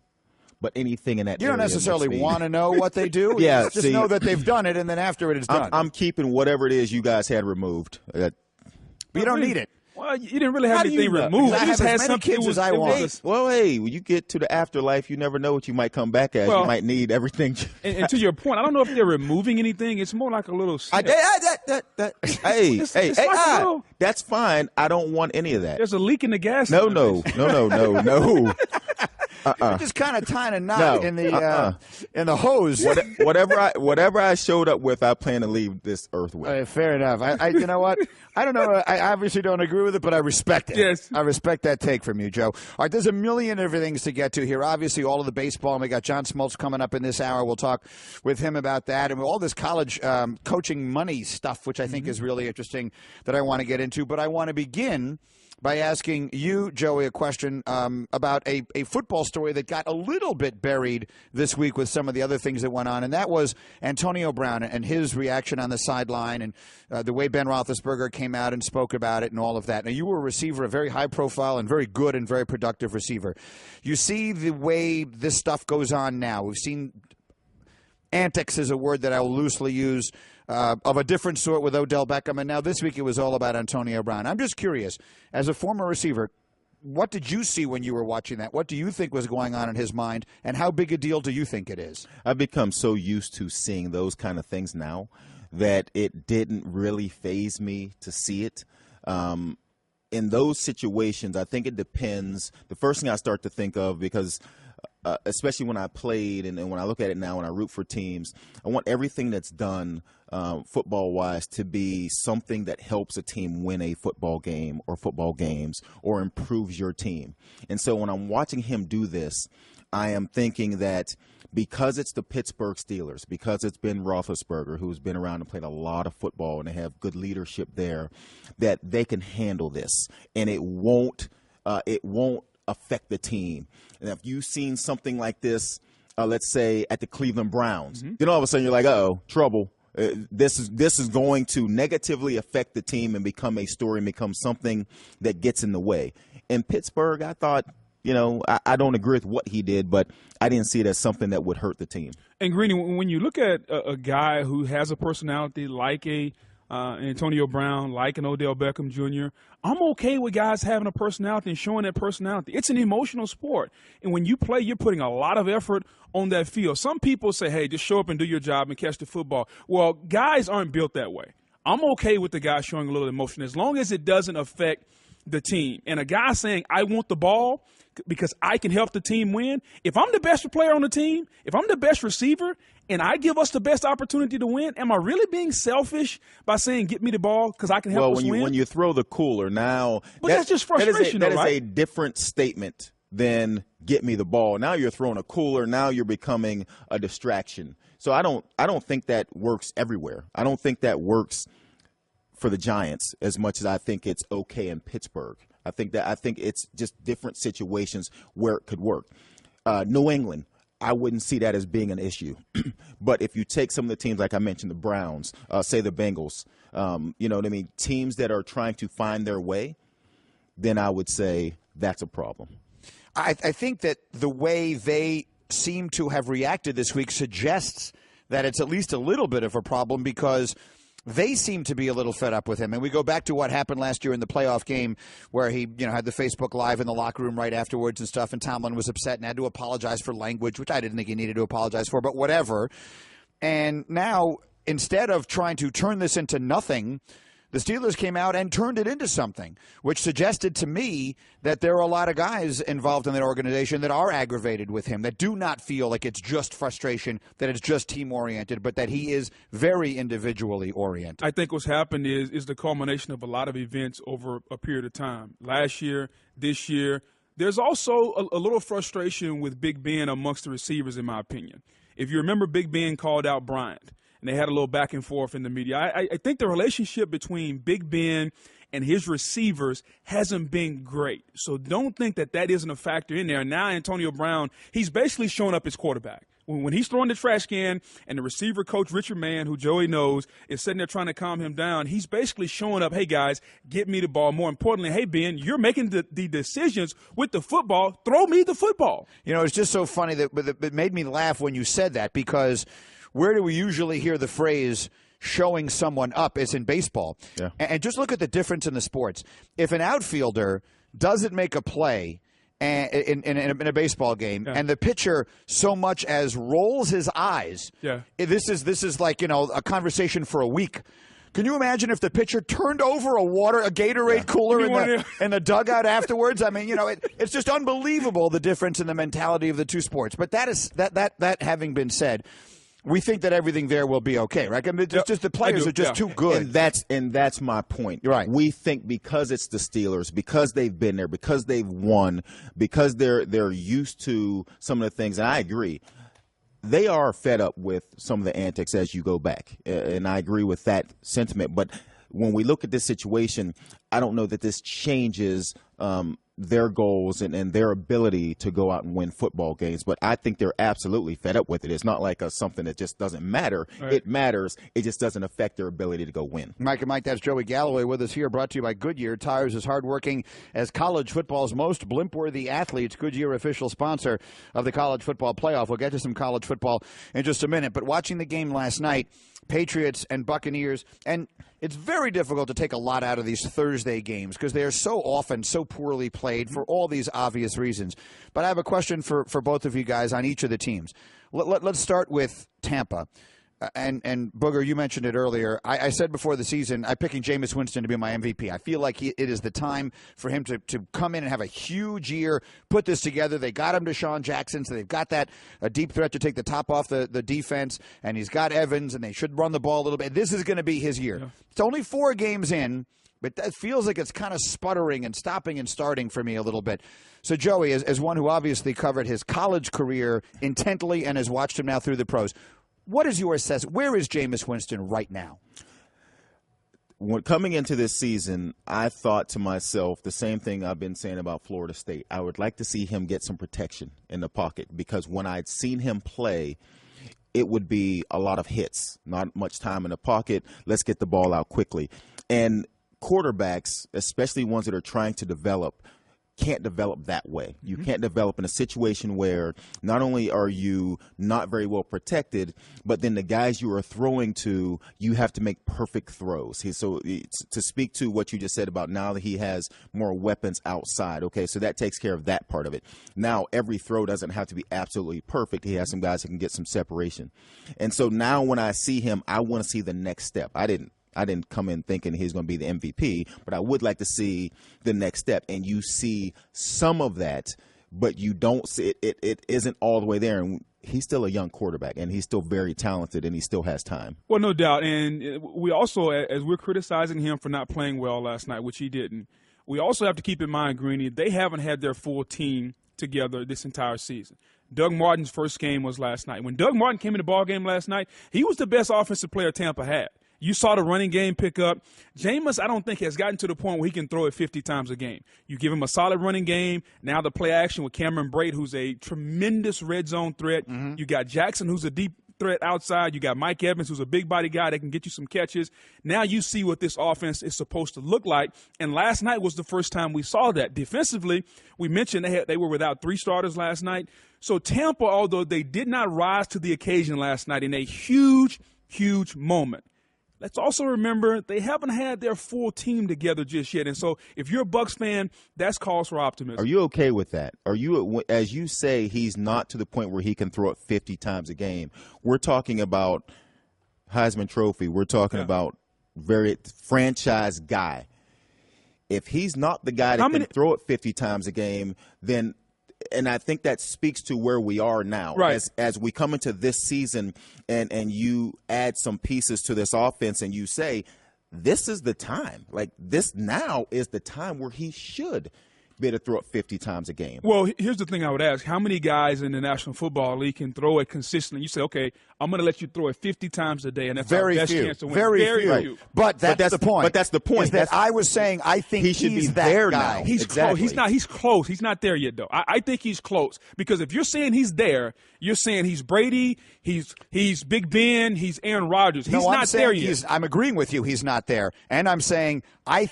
but anything in that you don't area necessarily want to know what they do. Yeah, just know that they've done it, and then after it is done. I'm keeping whatever it is you guys had removed. But you don't need it. Well, you didn't really have anything removed. I have as many kids as I want. Well, hey, when you get to the afterlife, you never know what you might come back as. You might need everything. And to your point, I don't know if they're removing anything. It's more like a little snip. That's fine. I don't want any of that. There's a leak in the gas. No. You're just kind of tying a knot in the hose. Whatever I showed up with, I plan to leave this earth with. Fair enough. You know what? I don't know. I obviously don't agree with it, but I respect it. Yes. I respect that take from you, Joe. All right, there's a million other things to get to here. Obviously, all of the baseball, and we got John Smoltz coming up in this hour. We'll talk with him about that, and all this college coaching money stuff, which I think is really interesting that I want to get into. But I want to begin by asking you, Joey, a question about a football story that got a little bit buried this week with some of the other things that went on, and that was Antonio Brown and his reaction on the sideline and the way Ben Roethlisberger came out and spoke about it and all of that. Now, you were a receiver, a very high-profile and very good and very productive receiver. You see the way this stuff goes on now. We've seen antics is a word that I will loosely use, of a different sort with Odell Beckham, and now this week it was all about Antonio Brown. I'm just curious, as a former receiver, what did you see when you were watching that? What do you think was going on in his mind, and how big a deal do you think it is? I've become so used to seeing those kind of things now that it didn't really faze me to see it. In those situations, I think it depends. The first thing I start to think of, because especially when I played and when I look at it now and I root for teams, I want everything that's done football-wise to be something that helps a team win a football game or football games or improves your team. And so when I'm watching him do this, I am thinking that because it's the Pittsburgh Steelers, because it's Ben Roethlisberger, who's been around and played a lot of football and they have good leadership there, that they can handle this and it won't affect the team. And if you've seen something like this, let's say at the Cleveland Browns, then all of a sudden you're like, uh-oh, trouble. This is going to negatively affect the team and become a story and become something that gets in the way. In Pittsburgh, I thought, I don't agree with what he did, but I didn't see it as something that would hurt the team. And Greeny, when you look at a guy who has a personality like Antonio Brown, like an Odell Beckham Jr., I'm okay with guys having a personality and showing that personality. It's an emotional sport. And when you play, you're putting a lot of effort on that field. Some people say, hey, just show up and do your job and catch the football. Well, guys aren't built that way. I'm okay with the guy showing a little emotion as long as it doesn't affect the team. And a guy saying, I want the ball because I can help the team win. If I'm the best player on the team, if I'm the best receiver, and I give us the best opportunity to win, am I really being selfish by saying, get me the ball because I can help us win? When you throw the cooler now, but that's just frustration, that is right? a different statement than get me the ball. Now you're throwing a cooler. Now you're becoming a distraction. So I don't think that works everywhere. I don't think that works for the Giants as much as I think it's okay in Pittsburgh. I think it's just different situations where it could work. New England, I wouldn't see that as being an issue. But if you take some of the teams, like I mentioned, the Browns, say the Bengals, you know what I mean, teams that are trying to find their way, then I would say that's a problem. I think that the way they seem to have reacted this week suggests that it's at least a little bit of a problem because they seem to be a little fed up with him. And we go back to what happened last year in the playoff game where he, had the Facebook Live in the locker room right afterwards and stuff, and Tomlin was upset and had to apologize for language, which I didn't think he needed to apologize for, but whatever. And now, instead of trying to turn this into nothing, the Steelers came out and turned it into something, which suggested to me that there are a lot of guys involved in that organization that are aggravated with him, that do not feel like it's just frustration, that it's just team-oriented, but that he is very individually oriented. I think what's happened is the culmination of a lot of events over a period of time. Last year, this year. There's also a little frustration with Big Ben amongst the receivers, in my opinion. If you remember, Big Ben called out Bryant. And they had a little back and forth in the media. I think the relationship between Big Ben and his receivers hasn't been great. So don't think that isn't a factor in there. Now Antonio Brown, he's basically showing up as quarterback. When he's throwing the trash can and the receiver coach, Richard Mann, who Joey knows, is sitting there trying to calm him down, he's basically showing up, hey, guys, get me the ball. More importantly, hey, Ben, you're making the decisions with the football. Throw me the football. It's just so funny that it made me laugh when you said that because – where do we usually hear the phrase showing someone up? It's in baseball. Yeah. And just look at the difference in the sports. If an outfielder doesn't make a play in a baseball game and the pitcher so much as rolls his eyes, this is like, a conversation for a week. Can you imagine if the pitcher turned over a Gatorade cooler in the dugout afterwards? I mean, it's just unbelievable the difference in the mentality of the two sports. But that having been said, we think that everything there will be okay, right? I mean, it's just the players are just too good. And that's my point. Right. We think because it's the Steelers, because they've been there, because they've won, because they're used to some of the things, and I agree, they are fed up with some of the antics as you go back. And I agree with that sentiment. But when we look at this situation, I don't know that this changes their goals and their ability to go out and win football games. But I think they're absolutely fed up with it. It's not like something that just doesn't matter. Right. It matters. It just doesn't affect their ability to go win. Mike and Mike, that's Joey Galloway with us here, brought to you by Goodyear. Tires is hardworking as college football's most blimp-worthy athletes. Goodyear, official sponsor of the college football playoff. We'll get to some college football in just a minute. But watching the game last night, Patriots and Buccaneers, and it's very difficult to take a lot out of these Thursday games because they are so often so poorly played for all these obvious reasons. But I have a question for both of you guys on each of the teams. Let's start with Tampa. And Booger, you mentioned it earlier. I said before the season, I'm picking Jameis Winston to be my MVP. I feel like it is the time for him to come in and have a huge year, put this together. They got him Deshaun Jackson, so they've got a deep threat to take the top off the defense, and he's got Evans, and they should run the ball a little bit. This is going to be his year. Yeah. It's only 4 games in, but that feels like it's kind of sputtering and stopping and starting for me a little bit. So, Joey, as one who obviously covered his college career intently and has watched him now through the pros, what is your assessment? Where is Jameis Winston right now? When coming into this season, I thought to myself the same thing I've been saying about Florida State. I would like to see him get some protection in the pocket because when I'd seen him play, it would be a lot of hits, not much time in the pocket. Let's get the ball out quickly. And quarterbacks, especially ones that are trying to develop, can't develop that way. You can't develop in a situation where not only are you not very well protected, but then the guys you are throwing to, you have to make perfect throws. So to speak to what you just said about now that he has more weapons outside, okay, so that takes care of that part of it. Now, every throw doesn't have to be absolutely perfect. He has some guys that can get some separation. And so now when I see him, I want to see the next step. I didn't come in thinking he's going to be the MVP, but I would like to see the next step. And you see some of that, but you don't see it. It isn't all the way there. And he's still a young quarterback, and he's still very talented, and he still has time. Well, no doubt. And we also, as we're criticizing him for not playing well last night, which he didn't, we also have to keep in mind, Greeny, they haven't had their full team together this entire season. Doug Martin's first game was last night. When Doug Martin came in the ball game last night, he was the best offensive player Tampa had. You saw the running game pick up. Jameis, I don't think, has gotten to the point where he can throw it 50 times a game. You give him a solid running game. Now the play action with Cameron Brate, who's a tremendous red zone threat. Mm-hmm. You got Jackson, who's a deep threat outside. You got Mike Evans, who's a big body guy that can get you some catches. Now you see what this offense is supposed to look like. And last night was the first time we saw that. Defensively, we mentioned they were without 3 starters last night. So Tampa, although they did not rise to the occasion last night in a huge, huge moment, let's also remember they haven't had their full team together just yet. And so if you're a Bucs fan, that's cause for optimism. Are you okay with that? Are you, as you say, he's not to the point where he can throw it 50 times a game. We're talking about Heisman Trophy. We're talking about very franchise guy. If he's not the guy that can throw it 50 times a game, then – and I think that speaks to where we are now. Right. As we come into this season and you add some pieces to this offense and you say, this is the time. Like, this now is the time where he should be able to throw it 50 times a game. Well, here's the thing I would ask. How many guys in the National Football League can throw it consistently? You say, okay, I'm going to let you throw it 50 times a day, and that's our best chance to win. Very few. Right. But that's the point. But that's the point. Is that I was saying I think he should be that there guy. now. He's exactly. close. He's close. He's not there yet, though. I think he's close. Because if you're saying he's there, you're saying he's Brady, he's Big Ben, he's Aaron Rodgers. He's not there yet. I'm agreeing with you. He's not there. And I'm saying I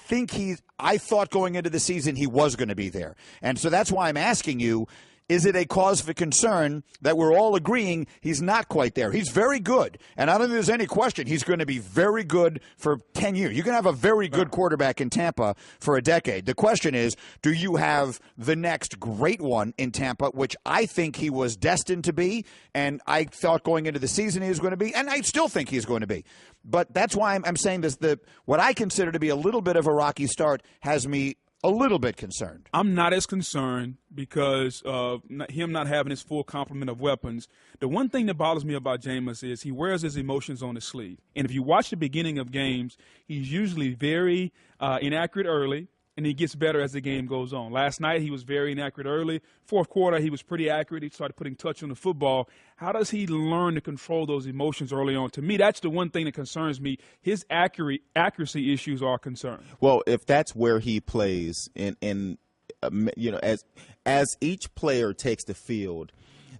thought going into the season he was going to be there. And so that's why I'm asking you, is it a cause for concern that we're all agreeing he's not quite there? He's very good, and I don't think there's any question he's going to be very good for 10 years. You can have a very good quarterback in Tampa for a decade. The question is, do you have the next great one in Tampa, which I think he was destined to be, and I thought going into the season he was going to be, and I still think he's going to be. But that's why I'm saying this. What I consider to be a little bit of a rocky start has me a little bit concerned. I'm not as concerned because of him not having his full complement of weapons. The one thing that bothers me about Jameis is he wears his emotions on his sleeve. And if you watch the beginning of games, he's usually very inaccurate early, and he gets better as the game goes on. Last night, he was very inaccurate early. Fourth quarter, he was pretty accurate. He started putting touch on the football. How does he learn to control those emotions early on? To me, that's the one thing that concerns me. His accuracy issues are a concern. Well, if that's where he plays, as each player takes the field,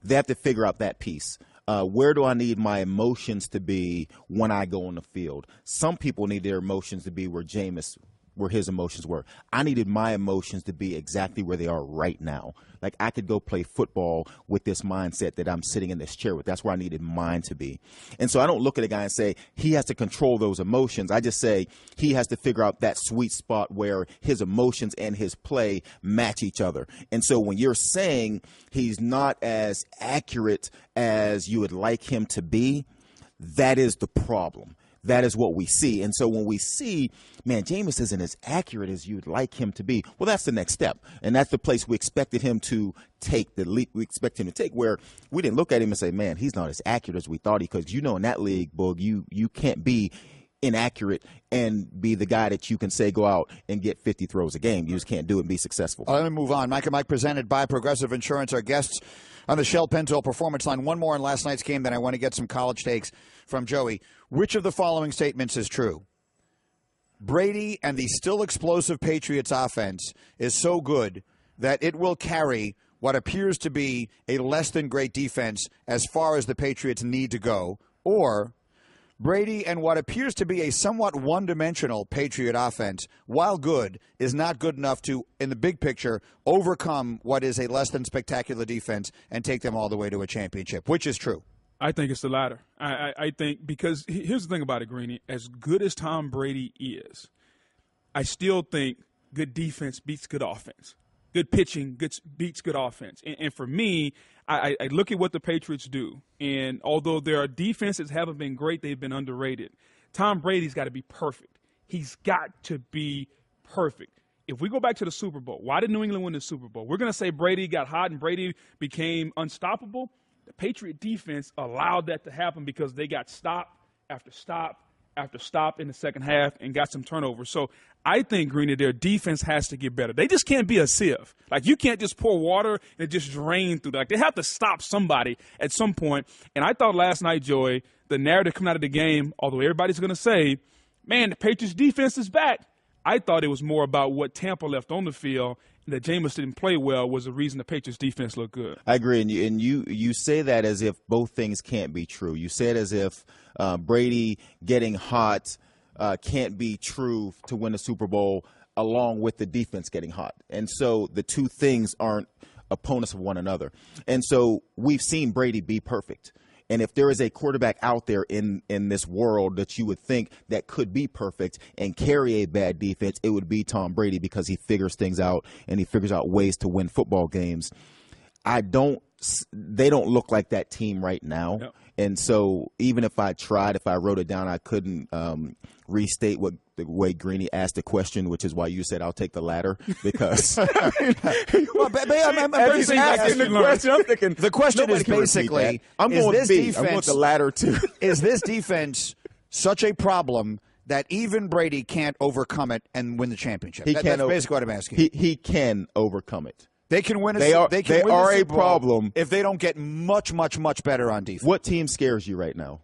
they have to figure out that piece. Where do I need my emotions to be when I go on the field? Some people need their emotions to be where his emotions were. I needed my emotions to be exactly where they are right now. Like, I could go play football with this mindset that I'm sitting in this chair with. That's where I needed mine to be. And so I don't look at a guy and say he has to control those emotions. I just say he has to figure out that sweet spot where his emotions and his play match each other. And so when you're saying he's not as accurate as you would like him to be, that is the problem. That is what we see. And so when we see, man, Jameis isn't as accurate as you'd like him to be, well, that's the next step. And that's the place we expected him to take, the leap we expect him to take, where we didn't look at him and say, man, he's not as accurate as we thought he could. Because, in that league, Boog, you can't be inaccurate and be the guy that you can say go out and get 50 throws a game. You just can't do it and be successful. Let me move on. Mike and Mike presented by Progressive Insurance. Our guests on the Shell Pennzoil Performance Line. One more on last night's game, then I want to get some college takes from Joey. Which of the following statements is true? Brady and the still explosive Patriots offense is so good that it will carry what appears to be a less than great defense as far as the Patriots need to go, or Brady and what appears to be a somewhat one-dimensional Patriot offense, while good, is not good enough to, in the big picture, overcome what is a less than spectacular defense and take them all the way to a championship. Which is true? I think it's the latter. I think because here's the thing about it, Greeny. As good as Tom Brady is, I still think good defense beats good offense. Good pitching beats good offense. And for me, I look at what the Patriots do. And although their defenses haven't been great, they've been underrated. Tom Brady's got to be perfect. He's got to be perfect. If we go back to the Super Bowl, why did New England win the Super Bowl? We're going to say Brady got hot and Brady became unstoppable. The Patriot defense allowed that to happen because they got stop after stop after stop in the second half and got some turnovers. So I think, Greeny, their defense has to get better. They just can't be a sieve. Like, you can't just pour water and just drain through. Like, they have to stop somebody at some point. And I thought last night, Joey, the narrative coming out of the game, although everybody's going to say, man, the Patriots defense is back, I thought it was more about what Tampa left on the field, and that Jameis didn't play well was the reason the Patriots defense looked good. I agree, and you say that as if both things can't be true. You say it as if Brady getting hot can't be true to win the Super Bowl along with the defense getting hot. And so the two things aren't opponents of one another. And so we've seen Brady be perfect. And if there is a quarterback out there in this world that you would think that could be perfect and carry a bad defense, it would be Tom Brady, because he figures things out and he figures out ways to win football games. They don't look like that team right now. No. And so even if I tried, if I wrote it down, I couldn't restate what the way Greeny asked the question, which is why you said I'll take the latter, because I'm asking the question. I'm thinking the question is basically, I'm going B. I'm going the latter too. Is this defense such a problem that even Brady can't overcome it and win the championship? That's basically what I'm asking. He can overcome it. They can win. They are a problem if they don't get much better on defense. What team scares you right now?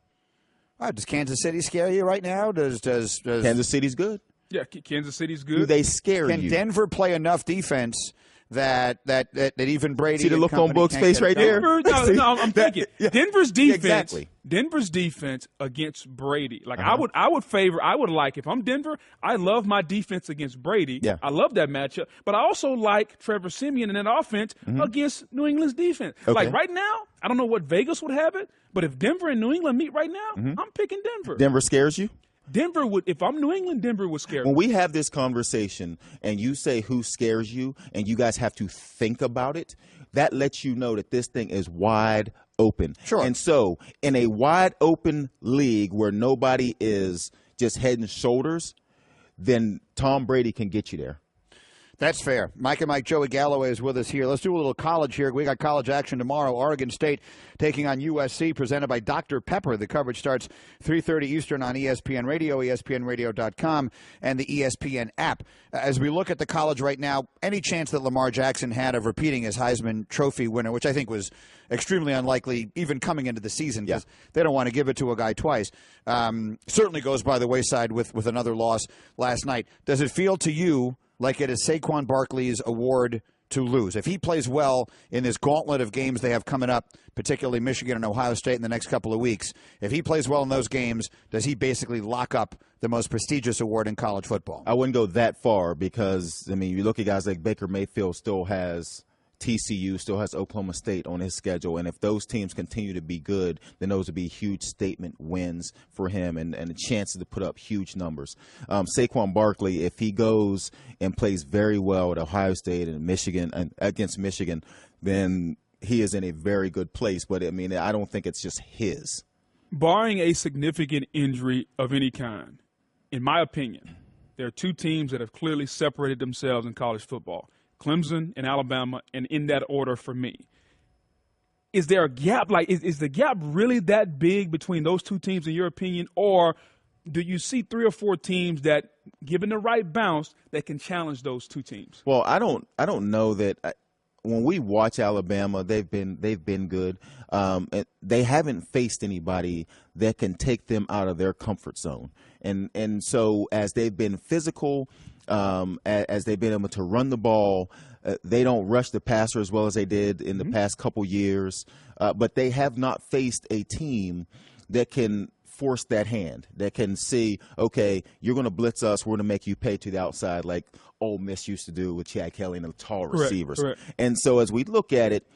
Does Kansas City scare you right now? Does Kansas City's good? Yeah, Kansas City's good. Do they scare you? Can Denver play enough defense that even Brady? See the look on Book's face right there? I'm thinking Denver's defense. Exactly. Denver's defense against Brady. Like I would like, if I'm Denver, I love my defense against Brady. Yeah. I love that matchup. But I also like Trevor Siemian and that offense against New England's defense. Okay. Like right now, I don't know what Vegas would have it, but if Denver and New England meet right now, I'm picking Denver. Denver scares you? Denver would, if I'm New England, Denver would scare me. When we have this conversation and you say who scares you and you guys have to think about it, that lets you know that this thing is wide open. Sure. And so in a wide open league where nobody is just head and shoulders, then Tom Brady can get you there. That's fair. Mike and Mike, Joey Galloway is with us here. Let's do a little college here. We got college action tomorrow. Oregon State taking on USC, presented by Dr. Pepper. The coverage starts 3:30 Eastern on ESPN Radio, ESPNRadio.com, and the ESPN app. As we look at the college right now, any chance that Lamar Jackson had of repeating his Heisman Trophy winner, which I think was extremely unlikely even coming into the season, because they don't want to give it to a guy twice, certainly goes by the wayside with another loss last night. Does it feel to you like it is Saquon Barkley's award to lose? If he plays well in this gauntlet of games they have coming up, particularly Michigan and Ohio State in the next couple of weeks, if he plays well in those games, does he basically lock up the most prestigious award in college football? I wouldn't go that far because, I mean, you look at guys like Baker Mayfield still has TCU, still has Oklahoma State on his schedule, and if those teams continue to be good, then those would be huge statement wins for him and the chances to put up huge numbers. Saquon Barkley, if he goes and plays very well at Ohio State and Michigan and against Michigan, then he is in a very good place. But, I mean, I don't think it's just his. Barring a significant injury of any kind, in my opinion, there are two teams that have clearly separated themselves in college football: Clemson and Alabama, and in that order for me. Is there a gap? Like, is the gap really that big between those two teams, in your opinion? Or do you see three or four teams that, given the right bounce, that can challenge those two teams? Well, I don't know that. When we watch Alabama, they've been good. They haven't faced anybody that can take them out of their comfort zone. And so as they've been physical, as they've been able to run the ball, they don't rush the passer as well as they did in the past couple years. But they have not faced a team that can force that hand, that can see, okay, you're going to blitz us, we're going to make you pay to the outside, like Ole Miss used to do with Chad Kelly and the tall receivers. Correct. And so as we look at it,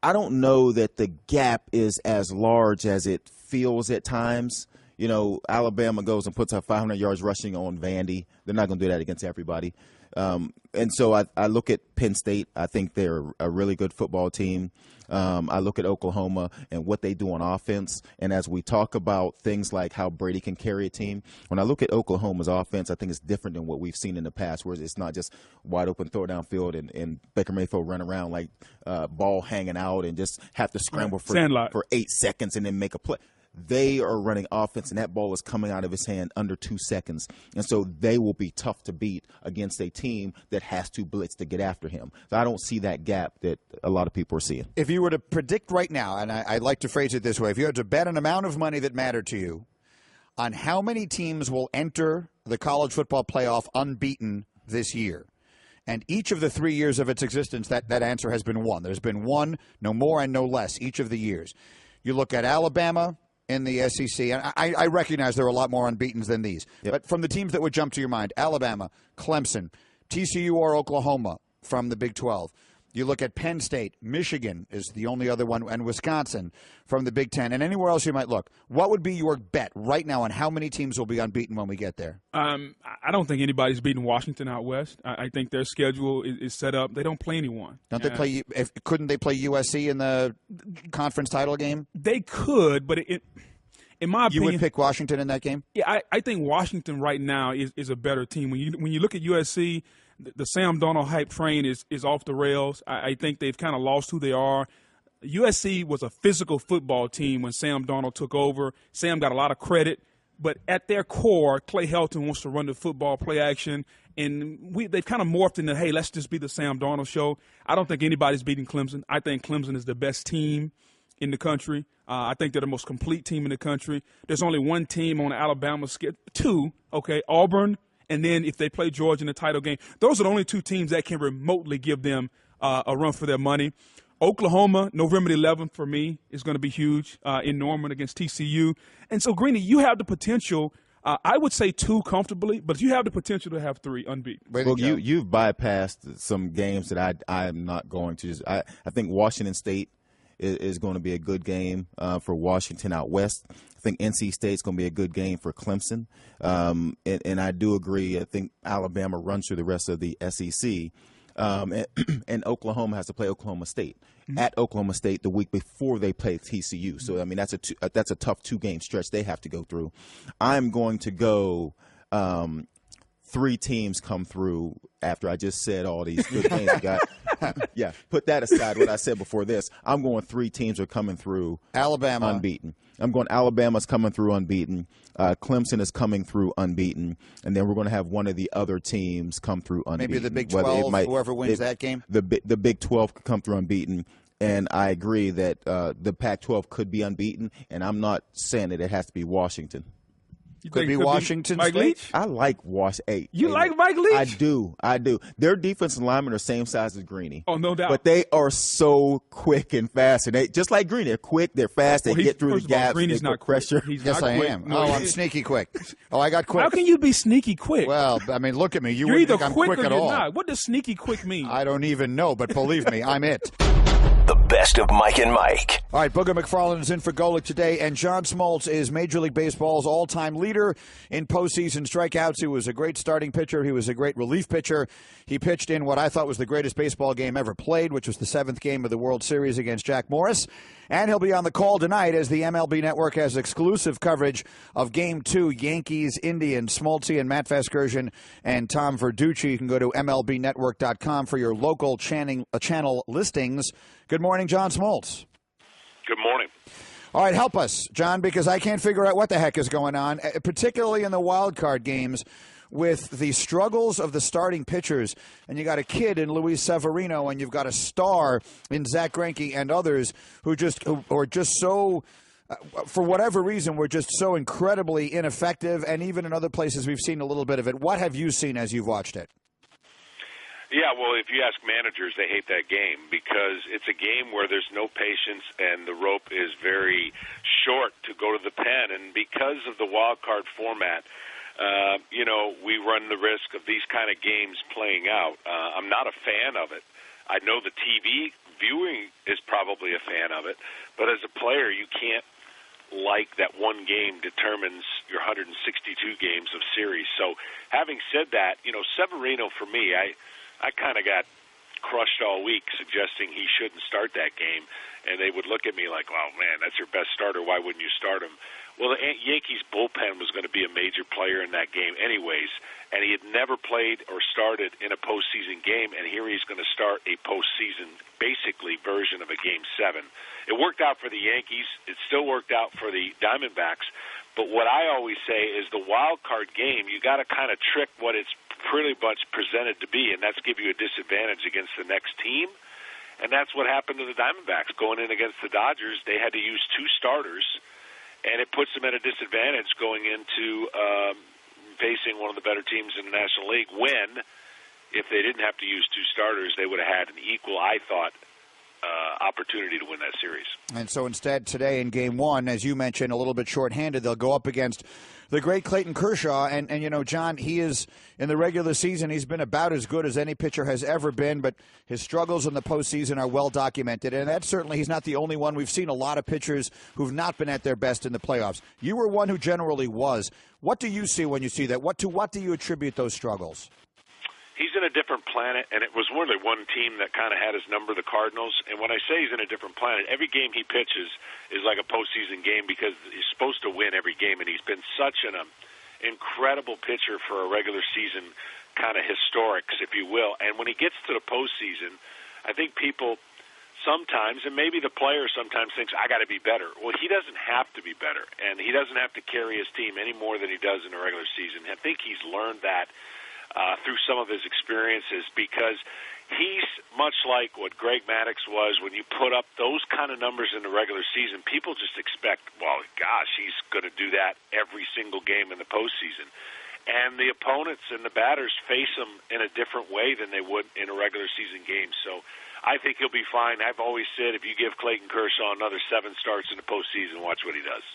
I don't know that the gap is as large as it feels at times. You know, Alabama goes and puts up 500 yards rushing on Vandy. They're not going to do that against everybody. And so I look at Penn State. I think they're a really good football team. I look at Oklahoma and what they do on offense. And as we talk about things like how Brady can carry a team, when I look at Oklahoma's offense, I think it's different than what we've seen in the past, where it's not just wide open throw downfield and Baker Mayfield run around like ball hanging out and just have to scramble for 8 seconds and then make a play. They are running offense, and that ball is coming out of his hand under 2 seconds. And so they will be tough to beat against a team that has to blitz to get after him. So I don't see that gap that a lot of people are seeing. If you were to predict right now, and I'd like to phrase it this way, if you had to bet an amount of money that mattered to you on how many teams will enter the college football playoff unbeaten this year, and each of the 3 years of its existence, that answer has been one. There's been one, no more and no less, each of the years. You look at Alabama in the SEC, and I recognize there are a lot more unbeatens than these. Yep. But from the teams that would jump to your mind, Alabama, Clemson, TCU or Oklahoma from the Big 12. You look at Penn State, Michigan is the only other one, and Wisconsin from the Big 10, and anywhere else you might look. What would be your bet right now on how many teams will be unbeaten when we get there? I don't think anybody's beating Washington out west. I think their schedule is set up. They don't play anyone. Don't they play? Couldn't they play USC in the conference title game? They could, but in my opinion, you would pick Washington in that game. Yeah, I think Washington right now is a better team. When you look at USC, the Sam Darnold hype train is off the rails. I think they've kind of lost who they are. USC was a physical football team when Sam Darnold took over. Sam got a lot of credit, but at their core, Clay Helton wants to run the football, play action, and they've kind of morphed into, hey, let's just be the Sam Darnold show. I don't think anybody's beating Clemson. I think Clemson is the best team in the country. I think they're the most complete team in the country. There's only one team on Alabama's schedule, two, okay, Auburn, and then if they play Georgia in the title game, those are the only two teams that can remotely give them a run for their money. Oklahoma, November 11th for me is going to be huge in Norman against TCU. And so, Greeny, you have the potential, I would say 2 comfortably, but you have the potential to have 3 unbeaten. Well, you've bypassed some games that I'm not going to. I think Washington State is going to be a good game for Washington out west. I think NC State's going to be a good game for Clemson. And I do agree. I think Alabama runs through the rest of the SEC. And Oklahoma has to play Oklahoma State at Oklahoma State the week before they play TCU. So, I mean, that's a tough 2-game stretch they have to go through. I'm going to go 3 teams come through after I just said all these good things. Yeah, put that aside, what I said before this. I'm going 3 teams are coming through Alabama unbeaten. I'm going Alabama's coming through unbeaten. Clemson is coming through unbeaten. And then we're going to have one of the other teams come through unbeaten. Maybe the Big 12, whoever wins that game? The Big 12 could come through unbeaten. And I agree that the Pac-12 could be unbeaten. And I'm not saying that it has to be Washington. Could be Washington State. Leach? I like Washington. You like Mike Leach? I do. Their defensive linemen are the same size as Greeny. Oh, no doubt. But they are so quick and fast. And they just like Greeny, they're quick, they're fast, they get through the gaps. Greeny's not pressure. He's yes, not I quick. am. No, I'm sneaky quick. Oh, I got quick. How can you be sneaky quick? Well, I mean, look at me. You're either think I'm quick quick or at you're all. not. What does sneaky quick mean? I don't even know, but believe me, I'm it. The best of Mike and Mike. All right, Booger McFarland is in for Golick today, and John Smoltz is Major League Baseball's all-time leader in postseason strikeouts. He was a great starting pitcher. He was a great relief pitcher. He pitched in what I thought was the greatest baseball game ever played, which was the 7th game of the World Series against Jack Morris. And he'll be on the call tonight as the MLB Network has exclusive coverage of Game 2, Yankees, Indians, Smoltzy and Matt Vasgersian and Tom Verducci. You can go to MLBnetwork.com for your local channel listings. Good morning, John Smoltz. Good morning. All right, help us, John, because I can't figure out what the heck is going on, particularly in the wild card games with the struggles of the starting pitchers. And you got a kid in Luis Severino, and you've got a star in Zach Greinke and others who are just so, for whatever reason, were just so incredibly ineffective. And even in other places, we've seen a little bit of it. What have you seen as you've watched it? Yeah, well, if you ask managers, they hate that game because it's a game where there's no patience and the rope is very short to go to the pen. And because of the wild card format, we run the risk of these kind of games playing out. I'm not a fan of it. I know the TV viewing is probably a fan of it, but as a player, you can't like that one game determines your 162 games of series. So having said that, Severino, for me, I kind of got crushed all week suggesting he shouldn't start that game. And they would look at me like, "Wow, man, that's your best starter. Why wouldn't you start him?" Well, the Yankees bullpen was going to be a major player in that game anyways, and he had never played or started in a postseason game, and here he's going to start a postseason, basically, version of a Game 7. It worked out for the Yankees. It still worked out for the Diamondbacks. But what I always say is the wild card game, you got to kind of trick what it's pretty much presented to be, and that's give you a disadvantage against the next team. And that's what happened to the Diamondbacks going in against the Dodgers. They had to use two starters, and it puts them at a disadvantage going into facing one of the better teams in the National League when, if they didn't have to use two starters, they would have had an equal, I thought, opportunity to win that series. And so instead today in Game 1, as you mentioned, a little bit shorthanded, they'll go up against the great Clayton Kershaw. And John, he is, in the regular season, he's been about as good as any pitcher has ever been, but his struggles in the postseason are well documented. And that certainly, he's not the only one. We've seen a lot of pitchers who've not been at their best in the playoffs. You were one who generally was. What do you see when you see that? What do you attribute those struggles? He's in a different planet, and it was really one team that kind of had his number, the Cardinals. And when I say he's in a different planet, every game he pitches is like a postseason game because he's supposed to win every game, and he's been such an incredible pitcher for a regular season kind of historics, if you will. And when he gets to the postseason, I think people sometimes, and maybe the player sometimes thinks, I got to be better. Well, he doesn't have to be better, and he doesn't have to carry his team any more than he does in the regular season. I think he's learned that through some of his experiences, because he's much like what Greg Maddux was. When you put up those kind of numbers in the regular season, people just expect, well, gosh, he's going to do that every single game in the postseason. And the opponents and the batters face him in a different way than they would in a regular season game. So I think he'll be fine. I've always said if you give Clayton Kershaw another 7 starts in the postseason, watch what he does.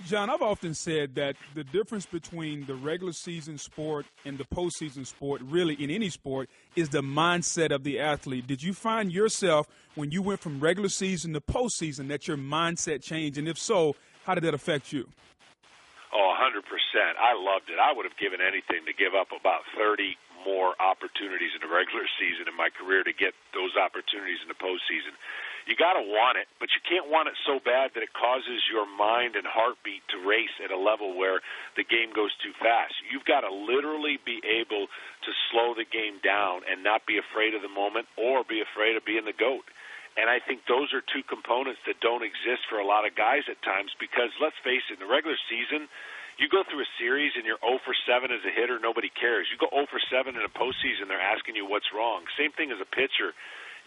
John, I've often said that the difference between the regular season sport and the postseason sport, really in any sport, is the mindset of the athlete. Did you find yourself, when you went from regular season to postseason, that your mindset changed? And if so, how did that affect you? Oh, 100%. I loved it. I would have given anything to give up about 30 more opportunities in the regular season in my career to get those opportunities in the postseason. You got to want it, but you can't want it so bad that it causes your mind and heartbeat to race at a level where the game goes too fast. You've got to literally be able to slow the game down and not be afraid of the moment or be afraid of being the GOAT. And I think those are two components that don't exist for a lot of guys at times because, let's face it, in the regular season, you go through a series and you're 0 for 7 as a hitter, nobody cares. You go 0 for 7 in a postseason, they're asking you what's wrong. Same thing as a pitcher.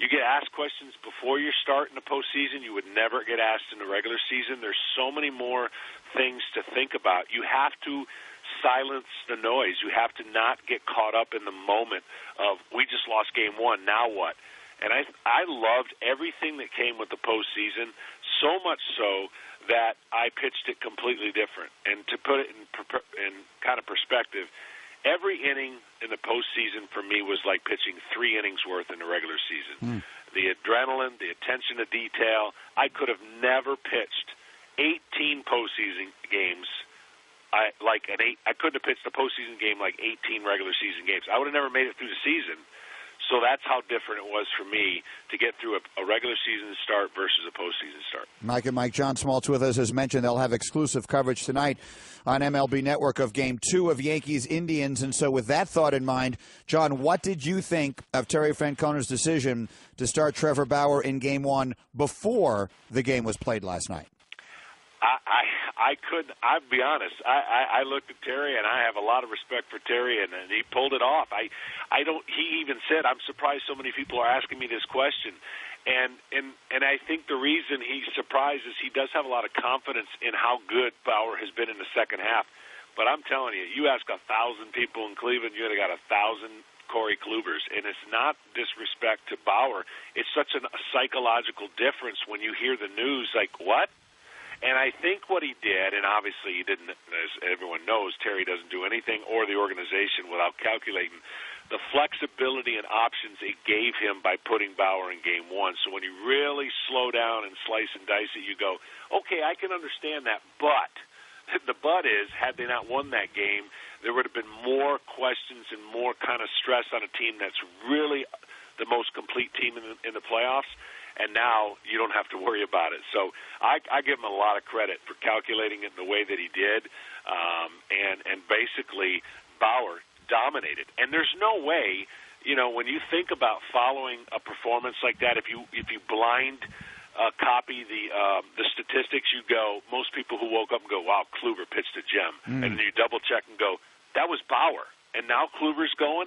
You get asked questions before you start in the postseason. You would never get asked in the regular season. There's so many more things to think about. You have to silence the noise. You have to not get caught up in the moment of, we just lost game 1, now what? And I loved everything that came with the postseason, so much so that I pitched it completely different. And to put it in kind of perspective, every inning in the postseason for me was like pitching 3 innings worth in the regular season. The adrenaline, the attention to detail. I could have never pitched 18 postseason games I couldn't have pitched a postseason game like 18 regular season games. I would have never made it through the season. So that's how different it was for me to get through a regular season start versus a postseason start. Mike and Mike, John Smoltz with us. As mentioned, they'll have exclusive coverage tonight on MLB Network of Game 2 of Yankees-Indians. And so with that thought in mind, John, what did you think of Terry Francona's decision to start Trevor Bauer in Game 1 before the game was played last night? I'll be honest. I looked at Terry, and I have a lot of respect for Terry, and he pulled it off. He even said, I'm surprised so many people are asking me this question. And I think the reason he's surprised is he does have a lot of confidence in how good Bauer has been in the second half. But I'm telling you, you ask 1,000 people in Cleveland, you'd have got 1,000 Corey Klubers. And it's not disrespect to Bauer. It's such a psychological difference when you hear the news, like, what? And I think what he did, and obviously he didn't, as everyone knows, Terry doesn't do anything or the organization without calculating. the flexibility and options it gave him by putting Bauer in game one. So when you really slow down and slice and dice it, you go, okay, I can understand that, but the but is, had they not won that game, there would have been more questions and more kind of stress on a team that's really the most complete team in the playoffs, and now you don't have to worry about it. So I give him a lot of credit for calculating it in the way that he did, and basically Bauer dominated. And there's no way, when you think about following a performance like that, if you blind copy the statistics, you go, most people who woke up and go, wow, Kluber pitched a gem. And then you double check and go, that was Bauer. And now Kluber's going.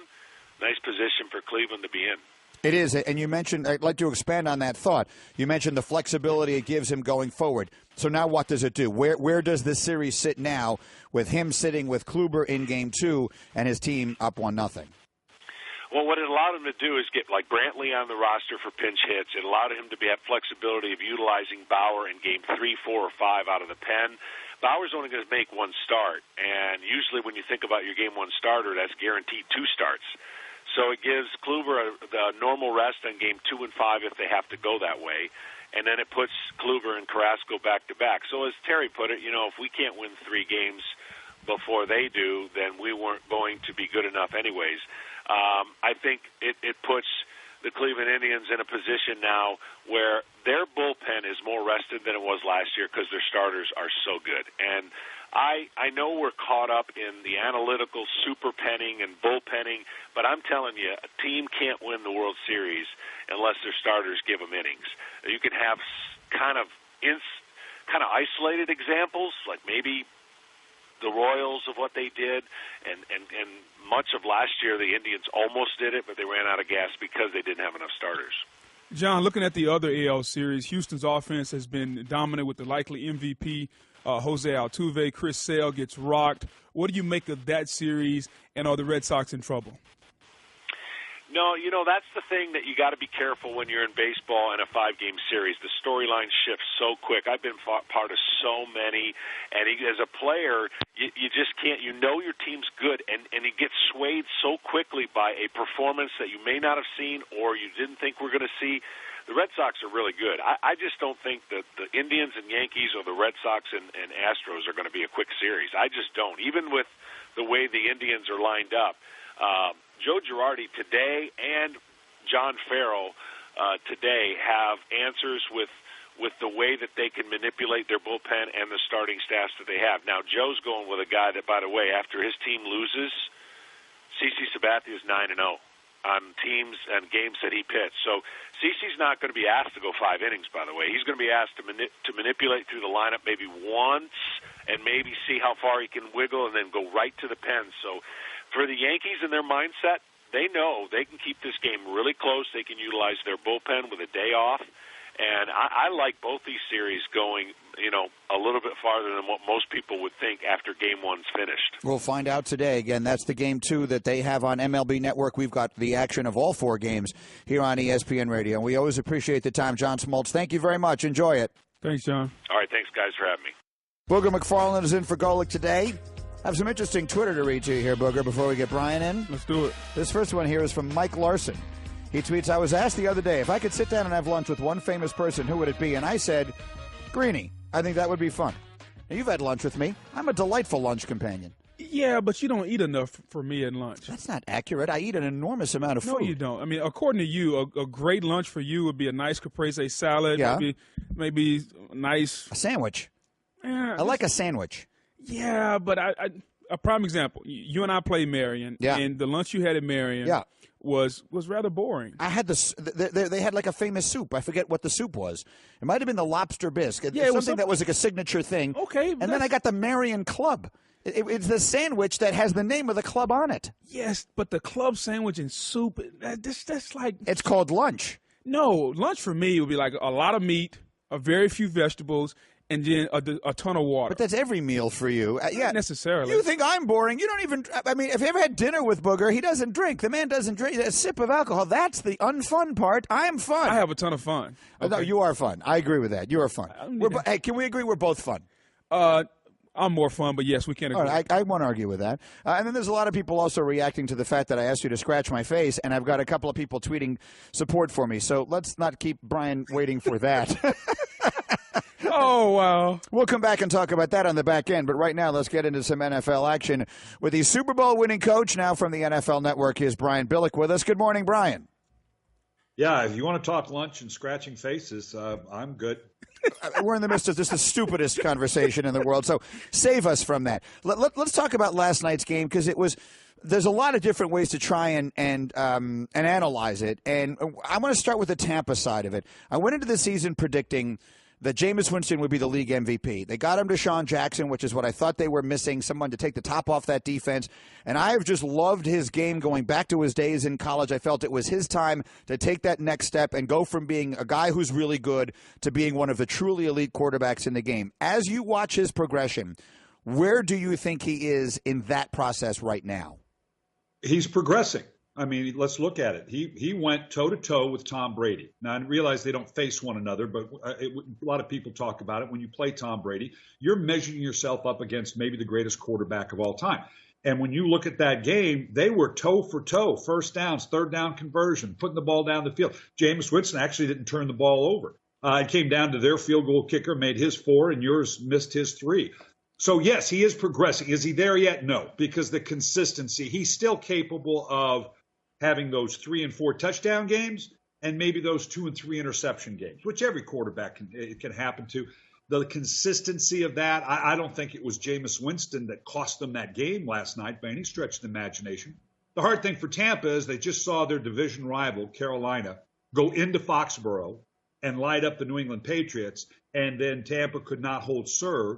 Nice position for Cleveland to be in. It is, and you mentioned, I'd like to expand on that thought. You mentioned the flexibility it gives him going forward. So now what does it do? Where does this series sit now with him sitting with Kluber in game two and his team up 1-0? Well, what it allowed him to do is get like Brantley on the roster for pinch hits. It allowed him to have flexibility of utilizing Bauer in game 3, 4, or 5 out of the pen. Bauer's only going to make one start, and usually when you think about your game one starter, that's guaranteed 2 starts. So it gives Kluber the normal rest on game 2 and 5 if they have to go that way, and then it puts Kluber and Carrasco back-to-back. So as Terry put it, if we can't win 3 games before they do, then we weren't going to be good enough anyways. I think it puts the Cleveland Indians in a position now where their bullpen is more rested than it was last year because their starters are so good. And I know we're caught up in the analytical super penning and bullpenning, but I'm telling you, a team can't win the World Series unless their starters give them innings. You can have kind of isolated examples, like maybe the Royals of what they did, and much of last year the Indians almost did it, but they ran out of gas because they didn't have enough starters. John, looking at the other AL series, Houston's offense has been dominant with the likely MVP, Jose Altuve. Chris Sale gets rocked. What do you make of that series, and are the Red Sox in trouble? No, that's the thing that you got to be careful when you're in baseball in a 5-game series. The storyline shifts so quick. I've been part of so many, and as a player, you just can't. You know your team's good, and you get swayed so quickly by a performance that you may not have seen or you didn't think we're going to see. The Red Sox are really good. I just don't think that the Indians and Yankees or the Red Sox and Astros are going to be a quick series. I just don't. Even with the way the Indians are lined up, Joe Girardi today and John Farrell today have answers with the way that they can manipulate their bullpen and the starting staffs that they have. Now, Joe's going with a guy that, by the way, after his team loses, CC Sabathia is 9-0 on teams and games that he pitched. So CC's not going to be asked to go 5 innings, by the way. He's going to be asked to manipulate through the lineup maybe once and maybe see how far he can wiggle and then go right to the pen. So for the Yankees and their mindset, they know they can keep this game really close. They can utilize their bullpen with a day off. And I like both these series going, a little bit farther than what most people would think after Game 1's finished. We'll find out today. Again, that's the Game 2 that they have on MLB Network. We've got the action of all 4 games here on ESPN Radio. And we always appreciate the time. John Smoltz, thank you very much. Enjoy it. Thanks, John. All right, thanks, guys, for having me. Booger McFarland is in for Golick today. I have some interesting Twitter to read to you here, Booger, before we get Brian in. Let's do it. This first one here is from Mike Larson. He tweets, I was asked the other day if I could sit down and have lunch with one famous person, who would it be? And I said, Greeny. I think that would be fun. Now, you've had lunch with me. I'm a delightful lunch companion. Yeah, but you don't eat enough for me at lunch. That's not accurate. I eat an enormous amount of food. No, you don't. I mean, according to you, a great lunch for you would be a nice caprese salad. Yeah. Maybe nice. A sandwich. Yeah, I like a sandwich. Yeah, but a prime example. You and I played Marion, and the lunch you had at Marion was rather boring. I had this. They had like a famous soup. I forget what the soup was. It might have been the lobster bisque. Yeah, something that was like a signature thing. Okay, and then I got the Marion Club. It's the sandwich that has the name of the club on it. Yes, but the club sandwich and soup, that's like... It's called lunch. No, lunch for me would be like a lot of meat, a very few vegetables, and then a ton of water. But that's every meal for you. Not necessarily. You think I'm boring. You don't even... I mean, if you ever had dinner with Booger, he doesn't drink. The man doesn't drink. A sip of alcohol. That's the unfun part. I'm fun. I have a ton of fun. Okay. No, you are fun. I agree with that. You are fun. Hey, can we agree we're both fun? I'm more fun, but yes, we can't agree. All right, I won't argue with that. And then there's a lot of people also reacting to the fact that I asked you to scratch my face, and I've got a couple of people tweeting support for me. So let's not keep Brian waiting for that. Oh, wow. We'll come back and talk about that on the back end. But right now, let's get into some NFL action with the Super Bowl winning coach now from the NFL Network. Here's Brian Billick with us. Good morning, Brian. Yeah, if you want to talk lunch and scratching faces, I'm good. We're in the midst of just the stupidest conversation in the world, so save us from that. Let's talk about last night's game, because there's a lot of different ways to try and analyze it. And I want to start with the Tampa side of it. I went into the season predicting that Jameis Winston would be the league MVP. They got him Deshaun Jackson, which is what I thought they were missing, someone to take the top off that defense. And I've just loved his game going back to his days in college. I felt it was his time to take that next step and go from being a guy who's really good to being one of the truly elite quarterbacks in the game. As you watch his progression, where do you think he is in that process right now? He's progressing. I mean, let's look at it. He went toe-to-toe with Tom Brady. Now, I realize they don't face one another, but a lot of people talk about it. When you play Tom Brady, you're measuring yourself up against maybe the greatest quarterback of all time. And when you look at that game, they were toe-for-toe, first downs, third down conversion, putting the ball down the field. Jameis Winston actually didn't turn the ball over. It came down to their field goal kicker, made his 4, and yours missed his 3. So, yes, he is progressing. Is he there yet? No, because the consistency, he's still capable of having those 3 and 4 touchdown games and maybe those 2 and 3 interception games, which every quarterback can happen to. The consistency of that, I don't think it was Jameis Winston that cost them that game last night by any stretch of the imagination. The hard thing for Tampa is they just saw their division rival, Carolina, go into Foxborough and light up the New England Patriots, and then Tampa could not hold serve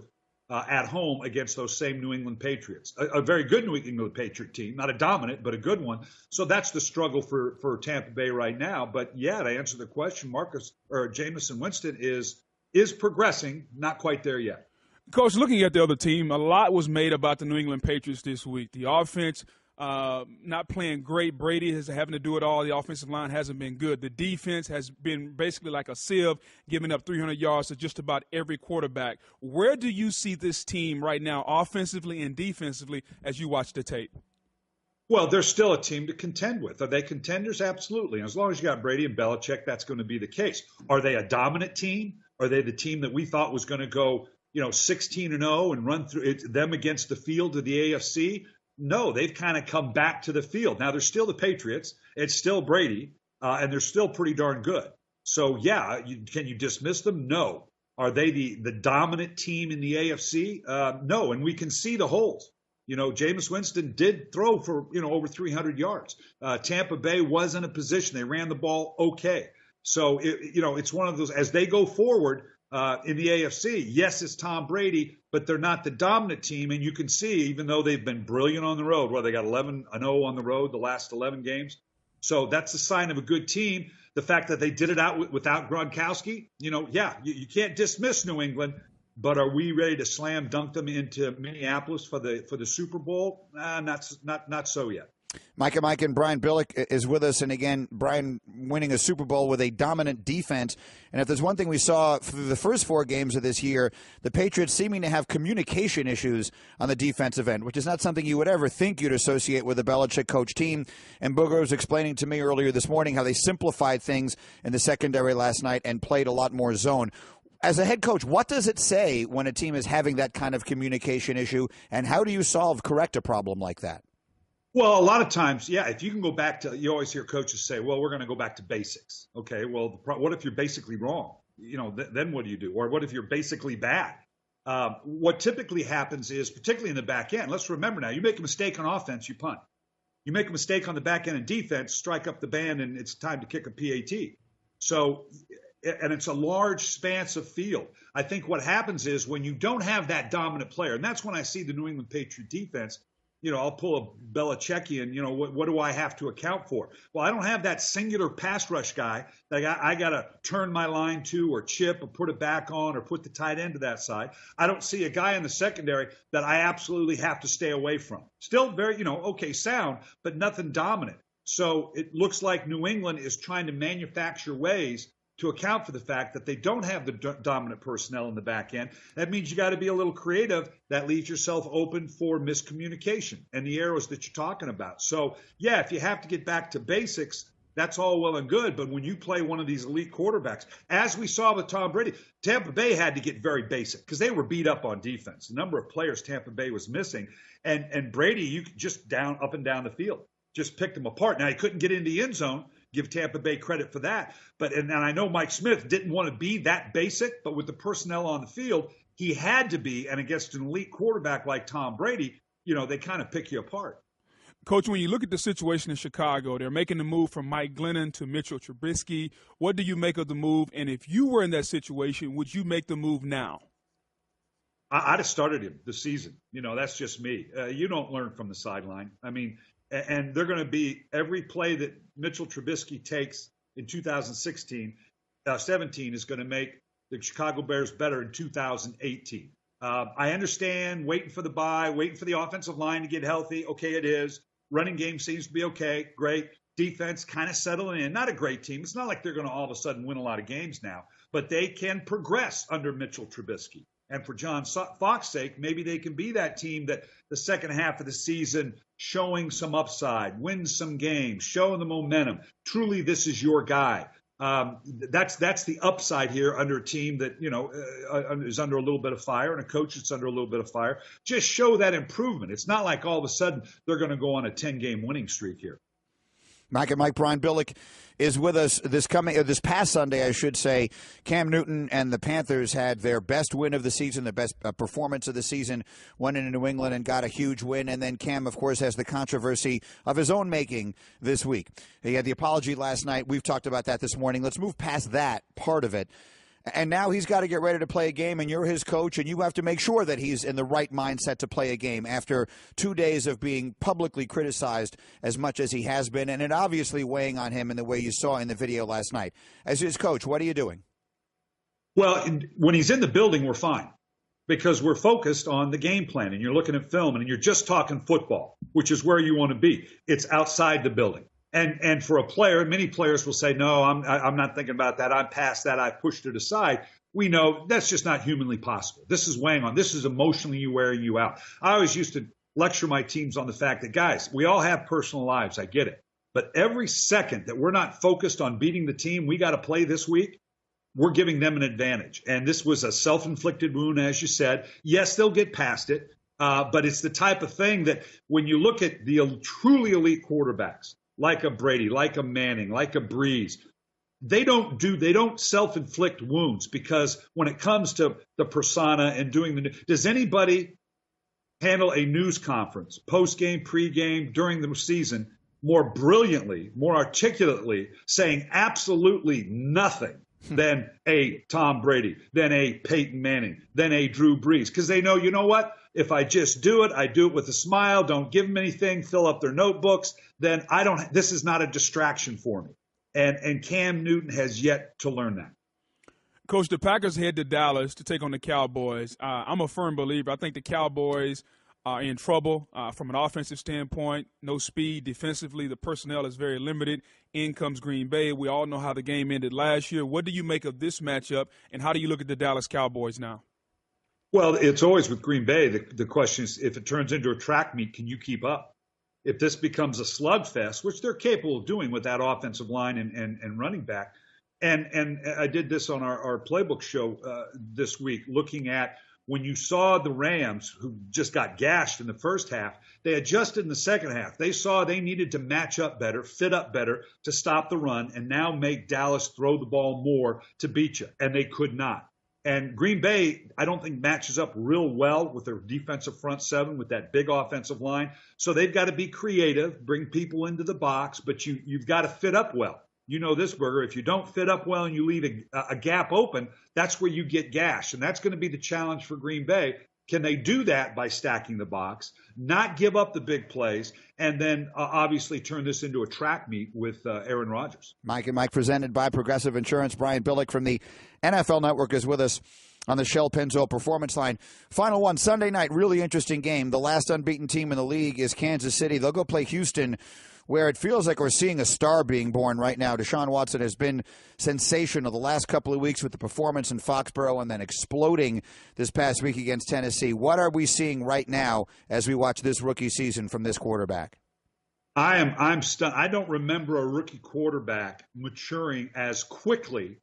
at home against those same New England Patriots. A very good New England Patriot team, not a dominant, but a good one. So that's the struggle for Tampa Bay right now. But, yeah, to answer the question, Jameis Winston is progressing, not quite there yet. Coach, looking at the other team, a lot was made about the New England Patriots this week. The offense not playing great. Brady is having to do it all. The offensive line hasn't been good. The defense has been basically like a sieve, giving up 300 yards to just about every quarterback. Where do you see this team right now, offensively and defensively, as you watch the tape? Well, they're still a team to contend with. Are they contenders? Absolutely. And as long as you got Brady and Belichick, that's going to be the case. Are they a dominant team? Are they the team that we thought was going to go, 16-0 and run through them against the field of the AFC? No, they've kind of come back to the field. Now, they're still the Patriots. It's still Brady, and they're still pretty darn good. So, yeah, can you dismiss them? No. Are they the dominant team in the AFC? No, and we can see the holes. Jameis Winston did throw for, over 300 yards. Tampa Bay was in a position. They ran the ball okay. So, it's one of those, as they go forward in the AFC, yes, it's Tom Brady, but they're not the dominant team. And you can see, even though they've been brilliant on the road, they got 11-0 on the road the last 11 games. So that's a sign of a good team. The fact that they did it out without Gronkowski, you can't dismiss New England. But are we ready to slam dunk them into Minneapolis for the Super Bowl? Not so yet. Mike and Brian Billick is with us. And again, Brian winning a Super Bowl with a dominant defense. And if there's one thing we saw through the first 4 games of this year, the Patriots seeming to have communication issues on the defensive end, which is not something you would ever think you'd associate with a Belichick coach team. And Booger was explaining to me earlier this morning how they simplified things in the secondary last night and played a lot more zone. As a head coach, what does it say when a team is having that kind of communication issue, and how do you correct a problem like that? Well, a lot of times, if you can go back to, you always hear coaches say, well, we're going to go back to basics. Okay, well, what if you're basically wrong? Then what do you do? Or what if you're basically bad? What typically happens is, particularly in the back end, let's remember now, you make a mistake on offense, you punt. You make a mistake on the back end in defense, strike up the band, and it's time to kick a PAT. So, and it's a large expanse of field. I think what happens is when you don't have that dominant player, and that's when I see the New England Patriot defense, I'll pull a Belichickian, what do I have to account for? Well, I don't have that singular pass rush guy that I got to turn my line to or chip or put it back on or put the tight end to that side. I don't see a guy in the secondary that I absolutely have to stay away from. Still very, okay, sound, but nothing dominant. So it looks like New England is trying to manufacture ways to account for the fact that they don't have the dominant personnel in the back end. That means you got to be a little creative. That leaves yourself open for miscommunication and the arrows that you're talking about. So, yeah, if you have to get back to basics, that's all well and good. But when you play one of these elite quarterbacks, as we saw with Tom Brady, Tampa Bay had to get very basic because they were beat up on defense. The number of players Tampa Bay was missing. And Brady, you could just up and down the field, just picked them apart. Now, he couldn't get into the end zone. Give Tampa Bay credit for that. And I know Mike Smith didn't want to be that basic, but with the personnel on the field, he had to be. And against an elite quarterback like Tom Brady, they kind of pick you apart. Coach, when you look at the situation in Chicago, they're making the move from Mike Glennon to Mitchell Trubisky. What do you make of the move? And if you were in that situation, would you make the move now? I'd have started him this season. That's just me. You don't learn from the sideline. I mean, and they're going to be every play that Mitchell Trubisky takes in 2017 is going to make the Chicago Bears better in 2018. I understand waiting for the bye, waiting for the offensive line to get healthy. Okay, it is. Running game seems to be okay. Great. Defense kind of settling in. Not a great team. It's not like they're going to all of a sudden win a lot of games now, but they can progress under Mitchell Trubisky. And for John Fox's sake, maybe they can be that team that the second half of the season showing some upside, wins some games, showing the momentum. Truly, this is your guy. That's the upside here under a team that, is under a little bit of fire and a coach that's under a little bit of fire. Just show that improvement. It's not like all of a sudden they're going to go on a 10-game winning streak here. Mike and Mike, Brian Billick is with us this past Sunday, I should say. Cam Newton and the Panthers had their best win of the season, the best performance of the season, went into New England and got a huge win. And then Cam, of course, has the controversy of his own making this week. He had the apology last night. We've talked about that this morning. Let's move past that part of it. And now he's got to get ready to play a game, and you're his coach, and you have to make sure that he's in the right mindset to play a game after 2 days of being publicly criticized as much as he has been, and it obviously weighing on him in the way you saw in the video last night. As his coach, what are you doing? Well, when he's in the building, we're fine because we're focused on the game plan, and you're looking at film, and you're just talking football, which is where you want to be. It's outside the building. And for a player, many players will say, no, I'm not thinking about that. I'm past that. I pushed it aside. We know that's just not humanly possible. This is weighing on. This is emotionally wearing you out. I always used to lecture my teams on the fact that, guys, we all have personal lives. I get it. But every second that we're not focused on beating the team we got to play this week, we're giving them an advantage. And this was a self-inflicted wound, as you said. Yes, they'll get past it. But it's the type of thing that when you look at the truly elite quarterbacks, like a Brady, like a Manning, like a Breeze, they don't self-inflict wounds because when it comes to the persona and does anybody handle a news conference, post-game, pre-game, during the season more brilliantly, more articulately, saying absolutely nothing than a Tom Brady, than a Peyton Manning, than a Drew Brees? Because they know, you know what? If I just do it, I do it with a smile, don't give them anything, fill up their notebooks, then this is not a distraction for me. And Cam Newton has yet to learn that. Coach, the Packers head to Dallas to take on the Cowboys. I'm a firm believer. I think the Cowboys are in trouble from an offensive standpoint. No speed defensively. The personnel is very limited. In comes Green Bay. We all know how the game ended last year. What do you make of this matchup, and how do you look at the Dallas Cowboys now? Well, it's always with Green Bay. The question is, if it turns into a track meet, can you keep up? If this becomes a slugfest, which they're capable of doing with that offensive line and running back, and I did this on our playbook show this week, looking at when you saw the Rams, who just got gashed in the first half, they adjusted in the second half. They saw they needed to match up better, fit up better to stop the run, and now make Dallas throw the ball more to beat you, and they could not. And Green Bay, I don't think matches up real well with their defensive front seven with that big offensive line. So they've got to be creative, bring people into the box, but you've got to fit up well. You know this, Berger. If you don't fit up well and you leave a gap open, that's where you get gashed. And that's going to be the challenge for Green Bay. Can they do that by stacking the box, not give up the big plays, and then obviously turn this into a track meet with Aaron Rodgers? Mike and Mike, presented by Progressive Insurance. Brian Billick from the NFL Network is with us on the Shell Pennzoil Performance Line. Final one, Sunday night, really interesting game. The last unbeaten team in the league is Kansas City. They'll go play Houston, where it feels like we're seeing a star being born right now. Deshaun Watson has been sensational the last couple of weeks with the performance in Foxborough and then exploding this past week against Tennessee. What are we seeing right now as we watch this rookie season from this quarterback? I'm stunned. I don't remember a rookie quarterback maturing as quickly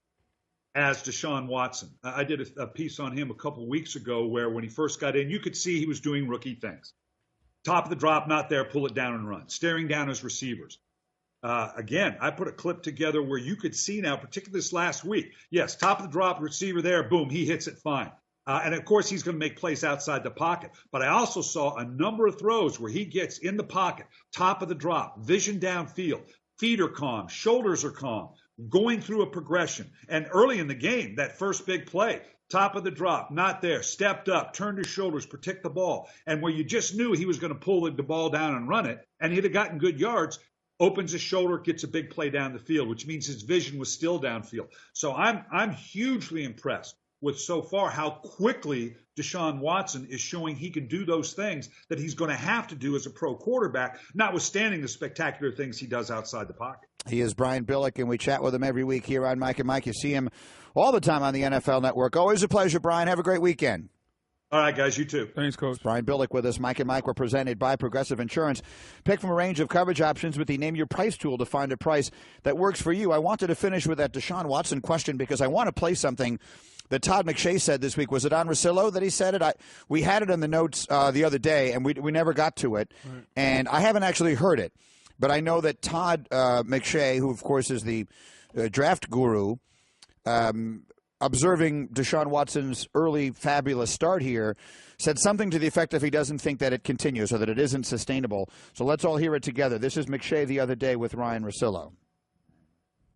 as Deshaun Watson. I did a piece on him a couple of weeks ago where when he first got in, you could see he was doing rookie things. Top of the drop, not there, pull it down and run. Staring down his receivers. Again, I put a clip together where you could see now, particularly this last week. Yes, top of the drop, receiver there, boom, he hits it fine. And, of course, he's going to make plays outside the pocket. But I also saw a number of throws where he gets in the pocket, top of the drop, vision downfield, feet are calm, shoulders are calm, going through a progression. And early in the game, that first big play, top of the drop, not there, stepped up, turned his shoulders, protect the ball. And where you just knew he was going to pull the ball down and run it, and he'd have gotten good yards, opens his shoulder, gets a big play down the field, which means his vision was still downfield. So I'm hugely impressed with so far how quickly Deshaun Watson is showing he can do those things that he's going to have to do as a pro quarterback, notwithstanding the spectacular things he does outside the pocket. He is Brian Billick, and we chat with him every week here on Mike and Mike. You see him all the time on the NFL Network. Always a pleasure, Brian. Have a great weekend. All right, guys, you too. Thanks, Coach. Brian Billick with us. Mike and Mike were presented by Progressive Insurance. Pick from a range of coverage options with the Name Your Price tool to find a price that works for you. I wanted to finish with that Deshaun Watson question because I want to play something that Todd McShay said this week. Was it on Russillo that he said it? We had it in the notes the other day, and we never got to it. Right. And I haven't actually heard it. But I know that Todd McShay, who, of course, is the draft guru, observing Deshaun Watson's early fabulous start here, said something to the effect of he doesn't think that it continues or that it isn't sustainable. So let's all hear it together. This is McShay the other day with Ryan Russillo.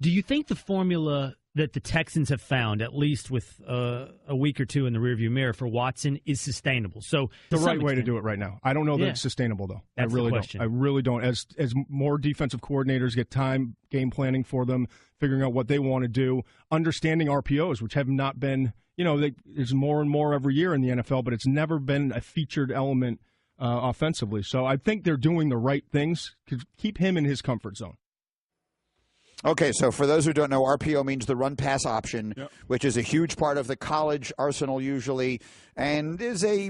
Do you think the formula that the Texans have found, at least with a week or two in the rearview mirror for Watson, is sustainable? So the right way to do it right now. I don't know that it's sustainable, though. That's I really the question. don't. I really don't. As more defensive coordinators get time, game planning for them, figuring out what they want to do, understanding RPOs, which have not been, there's more and more every year in the NFL, but it's never been a featured element offensively. So I think they're doing the right things to keep him in his comfort zone. Okay, so for those who don't know, RPO means the run-pass option, which is a huge part of the college arsenal usually, and is I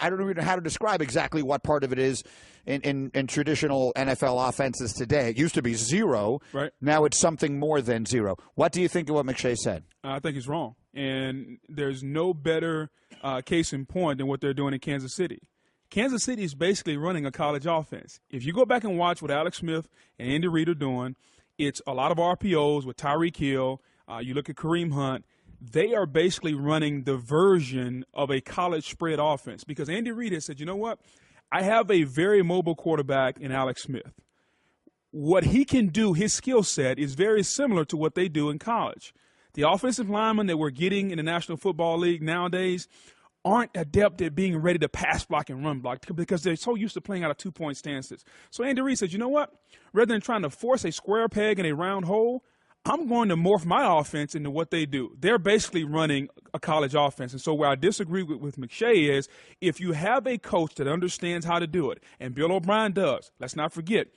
don't even know how to describe exactly what part of it is in traditional NFL offenses today. It used to be zero. Right. Now it's something more than zero. What do you think of what McShay said? I think he's wrong, and there's no better case in point than what they're doing in Kansas City. Kansas City is basically running a college offense. If you go back and watch what Alex Smith and Andy Reid are doing, it's a lot of RPOs with Tyreek Hill. You look at Kareem Hunt. They are basically running the version of a college spread offense because Andy Reid has said, you know what? I have a very mobile quarterback in Alex Smith. What he can do, his skill set, is very similar to what they do in college. The offensive linemen that we're getting in the National Football League nowadays aren't adept at being ready to pass block and run block because they're so used to playing out of two-point stances. So Andy Reid said, you know what? Rather than trying to force a square peg in a round hole, I'm going to morph my offense into what they do. They're basically running a college offense. And so where I disagree with McShay is if you have a coach that understands how to do it, and Bill O'Brien does, let's not forget,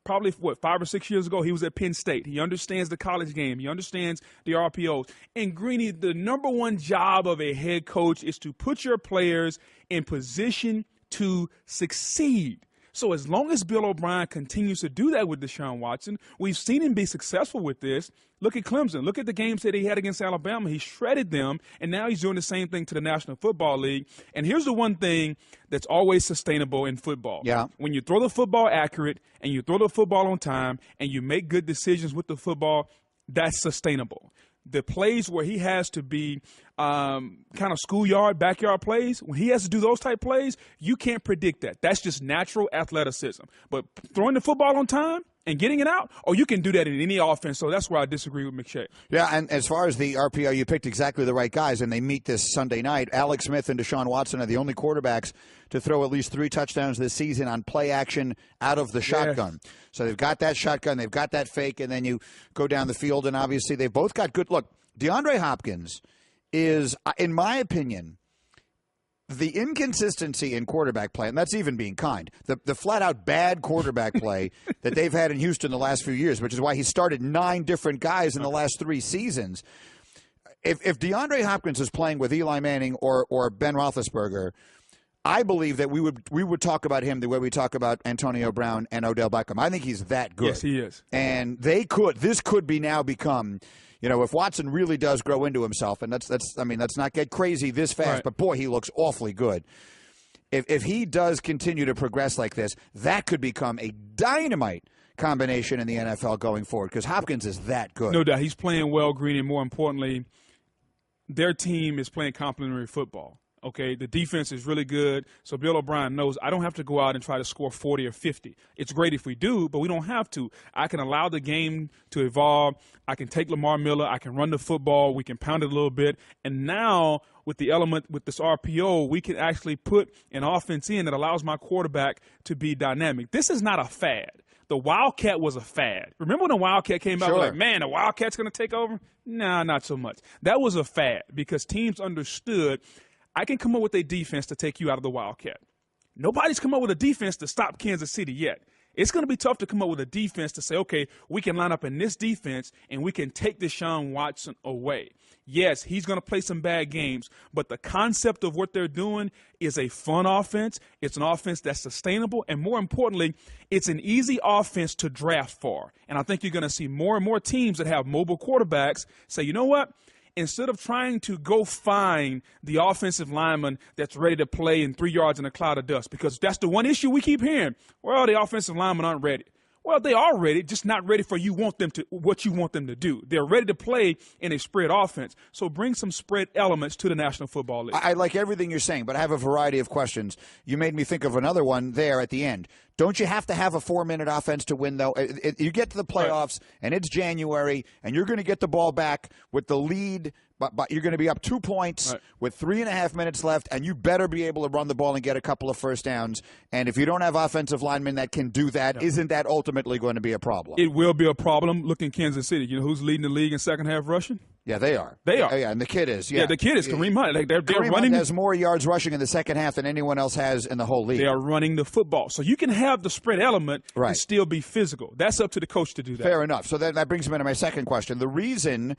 probably, 5 or 6 years ago, he was at Penn State. He understands the college game. He understands the RPOs. And, Greeny, the number one job of a head coach is to put your players in position to succeed. So as long as Bill O'Brien continues to do that with Deshaun Watson, we've seen him be successful with this. Look at Clemson. Look at the games that he had against Alabama. He shredded them, and now he's doing the same thing to the National Football League. And here's the one thing that's always sustainable in football. Yeah. When you throw the football accurate and you throw the football on time and you make good decisions with the football, that's sustainable. The plays where he has to be kind of schoolyard, backyard plays, when he has to do those type plays, you can't predict that. That's just natural athleticism. But throwing the football on time and getting it out, you can do that in any offense. So that's where I disagree with McShay. Yeah, and as far as the RPO, you picked exactly the right guys, and they meet this Sunday night. Alex Smith and Deshaun Watson are the only quarterbacks to throw at least 3 touchdowns this season on play action out of the shotgun. So they've got that shotgun, they've got that fake, and then you go down the field, and obviously they've both got good – look, DeAndre Hopkins is, in my opinion, the inconsistency in quarterback play, and that's even being kind, the flat-out bad quarterback play that they've had in Houston the last few years, which is why he started 9 different guys in the last 3 seasons. If DeAndre Hopkins is playing with Eli Manning or Ben Roethlisberger, I believe that we would talk about him the way we talk about Antonio Brown and Odell Beckham. I think he's that good. Yes, he is. And this could be now become, if Watson really does grow into himself, and let's not get crazy this fast, right. But boy, he looks awfully good. If he does continue to progress like this, that could become a dynamite combination in the NFL going forward because Hopkins is that good. No doubt. He's playing well, Green, and more importantly, their team is playing complementary football. Okay, the defense is really good, so Bill O'Brien knows I don't have to go out and try to score 40 or 50. It's great if we do, but we don't have to. I can allow the game to evolve. I can take Lamar Miller. I can run the football. We can pound it a little bit. And now with the element, with this RPO, we can actually put an offense in that allows my quarterback to be dynamic. This is not a fad. The Wildcat was a fad. Remember when the Wildcat came out? Sure. We're like, man, the Wildcat's going to take over? Nah, not so much. That was a fad because teams understood I can come up with a defense to take you out of the Wildcat. Nobody's come up with a defense to stop Kansas City yet. It's going to be tough to come up with a defense to say, okay, we can line up in this defense and we can take Deshaun Watson away. Yes, he's going to play some bad games, but the concept of what they're doing is a fun offense. It's an offense that's sustainable, and more importantly, it's an easy offense to draft for. And I think you're going to see more and more teams that have mobile quarterbacks say, you know what? Instead of trying to go find the offensive lineman that's ready to play in 3 yards in a cloud of dust, because that's the one issue we keep hearing. Well, the offensive linemen aren't ready. Well, they are ready, just not ready for what you want them to do. They're ready to play in a spread offense. So bring some spread elements to the National Football League. I like everything you're saying, but I have a variety of questions. You made me think of another one there at the end. Don't you have to have a 4-minute offense to win, though? You get to the playoffs, and it's January, and you're going to get the ball back with the lead, but you're going to be up 2 points with 3.5 minutes left, and you better be able to run the ball and get a couple of first downs. And if you don't have offensive linemen that can do that, isn't that ultimately going to be a problem? It will be a problem. Look in Kansas City. You know who's leading the league in second half rushing? Yeah, they are. They are. Yeah, and the kid is. Yeah, the kid is Kareem Hunt. They're Kareem running. Hunt has more yards rushing in the second half than anyone else has in the whole league. They are running the football. So you can have the spread element and still be physical. That's up to the coach to do that. Fair enough. So that brings me to my second question. The reason,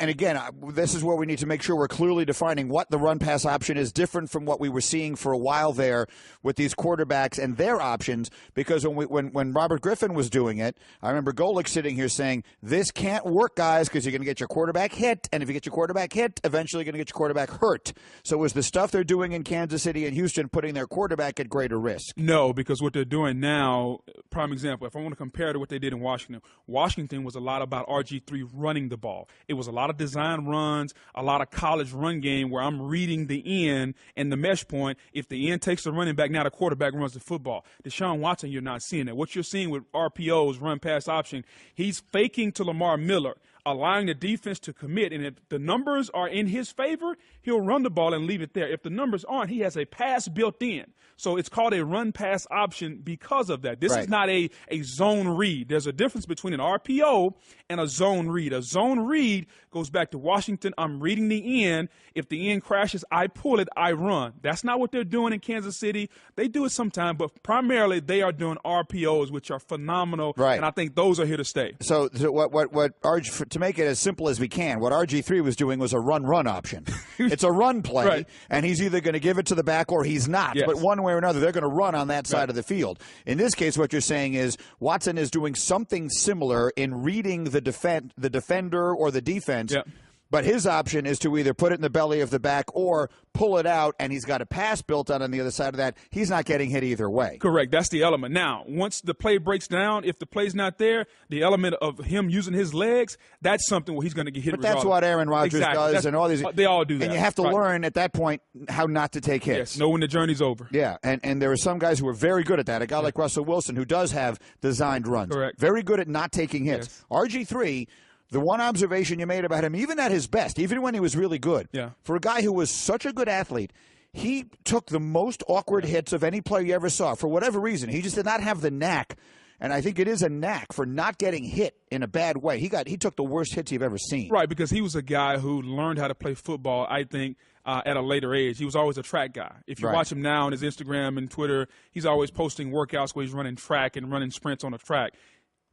and again, this is where we need to make sure we're clearly defining what the run-pass option is, different from what we were seeing for a while there with these quarterbacks and their options, because when Robert Griffin was doing it, I remember Golick sitting here saying, this can't work, guys, because you're going to get your quarterback hit, and if you get your quarterback hit, eventually you're going to get your quarterback hurt. So was the stuff they're doing in Kansas City and Houston putting their quarterback at greater risk? No, because what they're doing now, prime example, if I want to compare to what they did in Washington, Washington was a lot about RG3 running the ball. It was a lot of design runs, a lot of college run game where I'm reading the end and the mesh point. If the end takes the running back, now the quarterback runs the football. Deshaun Watson, you're not seeing that. What you're seeing with RPOs, run pass option, he's faking to Lamar Miller, allowing the defense to commit. And if the numbers are in his favor, he'll run the ball and leave it there. If the numbers aren't, he has a pass built in. So it's called a run pass option because of that. This is not a zone read. There's a difference between an RPO and a zone read. A zone read goes back to Washington. I'm reading the end. If the end crashes, I pull it, I run. That's not what they're doing in Kansas City. They do it sometimes, but primarily they are doing RPOs, which are phenomenal. Right. And I think those are here to stay. So to make it as simple as we can, what RG3 was doing was a run option. It's a run play, and he's either going to give it to the back or he's not. Yes. But one way or another, they're going to run on that side of the field. In this case, what you're saying is Watson is doing something similar in reading the defender or the defense. Yep. But his option is to either put it in the belly of the back or pull it out, and he's got a pass built on the other side of that. He's not getting hit either way. Correct. That's the element. Now, once the play breaks down, if the play's not there, the element of him using his legs, that's something where he's going to get hit. But that's what Aaron Rodgers does, and all these. They all do that. And you have to learn at that point how not to take hits. Yes, know when the journey's over. Yeah, and there are some guys who are very good at that. A guy like Russell Wilson, who does have designed runs. Correct. Very good at not taking hits. Yes. RG3, the one observation you made about him, even at his best, even when he was really good, for a guy who was such a good athlete, he took the most awkward hits of any player you ever saw. For whatever reason, he just did not have the knack And I think it is a knack for not getting hit in a bad way. He took the worst hits you've ever seen. Right, because he was a guy who learned how to play football, I think, at a later age. He was always a track guy. If you watch him now on his Instagram and Twitter, he's always posting workouts where he's running track and running sprints on a track.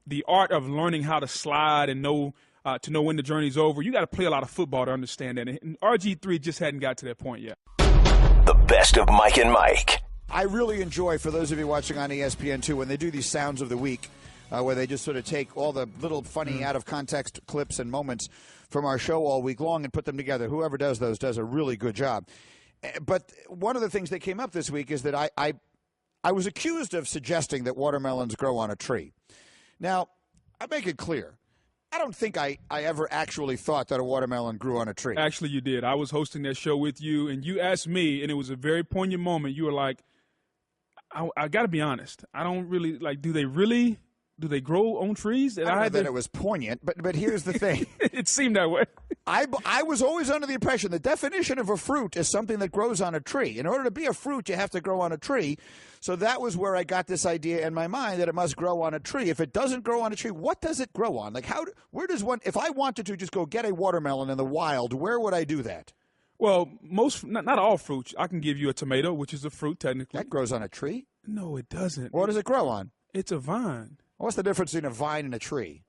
The art of learning how to slide and know when the journey's over, you got to play a lot of football to understand that. And RG3 just hadn't got to that point yet. The best of Mike and Mike. I really enjoy, for those of you watching on ESPN2, when they do these sounds of the week, where they just sort of take all the little funny out-of-context clips and moments from our show all week long and put them together. Whoever does those does a really good job. But one of the things that came up this week is that I was accused of suggesting that watermelons grow on a tree. Now, I make it clear. I don't think I ever actually thought that a watermelon grew on a tree. Actually, you did. I was hosting that show with you, and you asked me, and it was a very poignant moment. You were like, I got to be honest. I don't really, do they grow on trees? And I don't know that it was poignant, but here's the thing. It seemed that way. I was always under the impression the definition of a fruit is something that grows on a tree. In order to be a fruit, you have to grow on a tree. So that was where I got this idea in my mind that it must grow on a tree. If it doesn't grow on a tree, what does it grow on? Where does one, if I wanted to just go get a watermelon in the wild, where would I do that? Well, not all fruits. I can give you a tomato, which is a fruit technically. That grows on a tree? No, it doesn't. What does it grow on? It's a vine. What's the difference between a vine and a tree?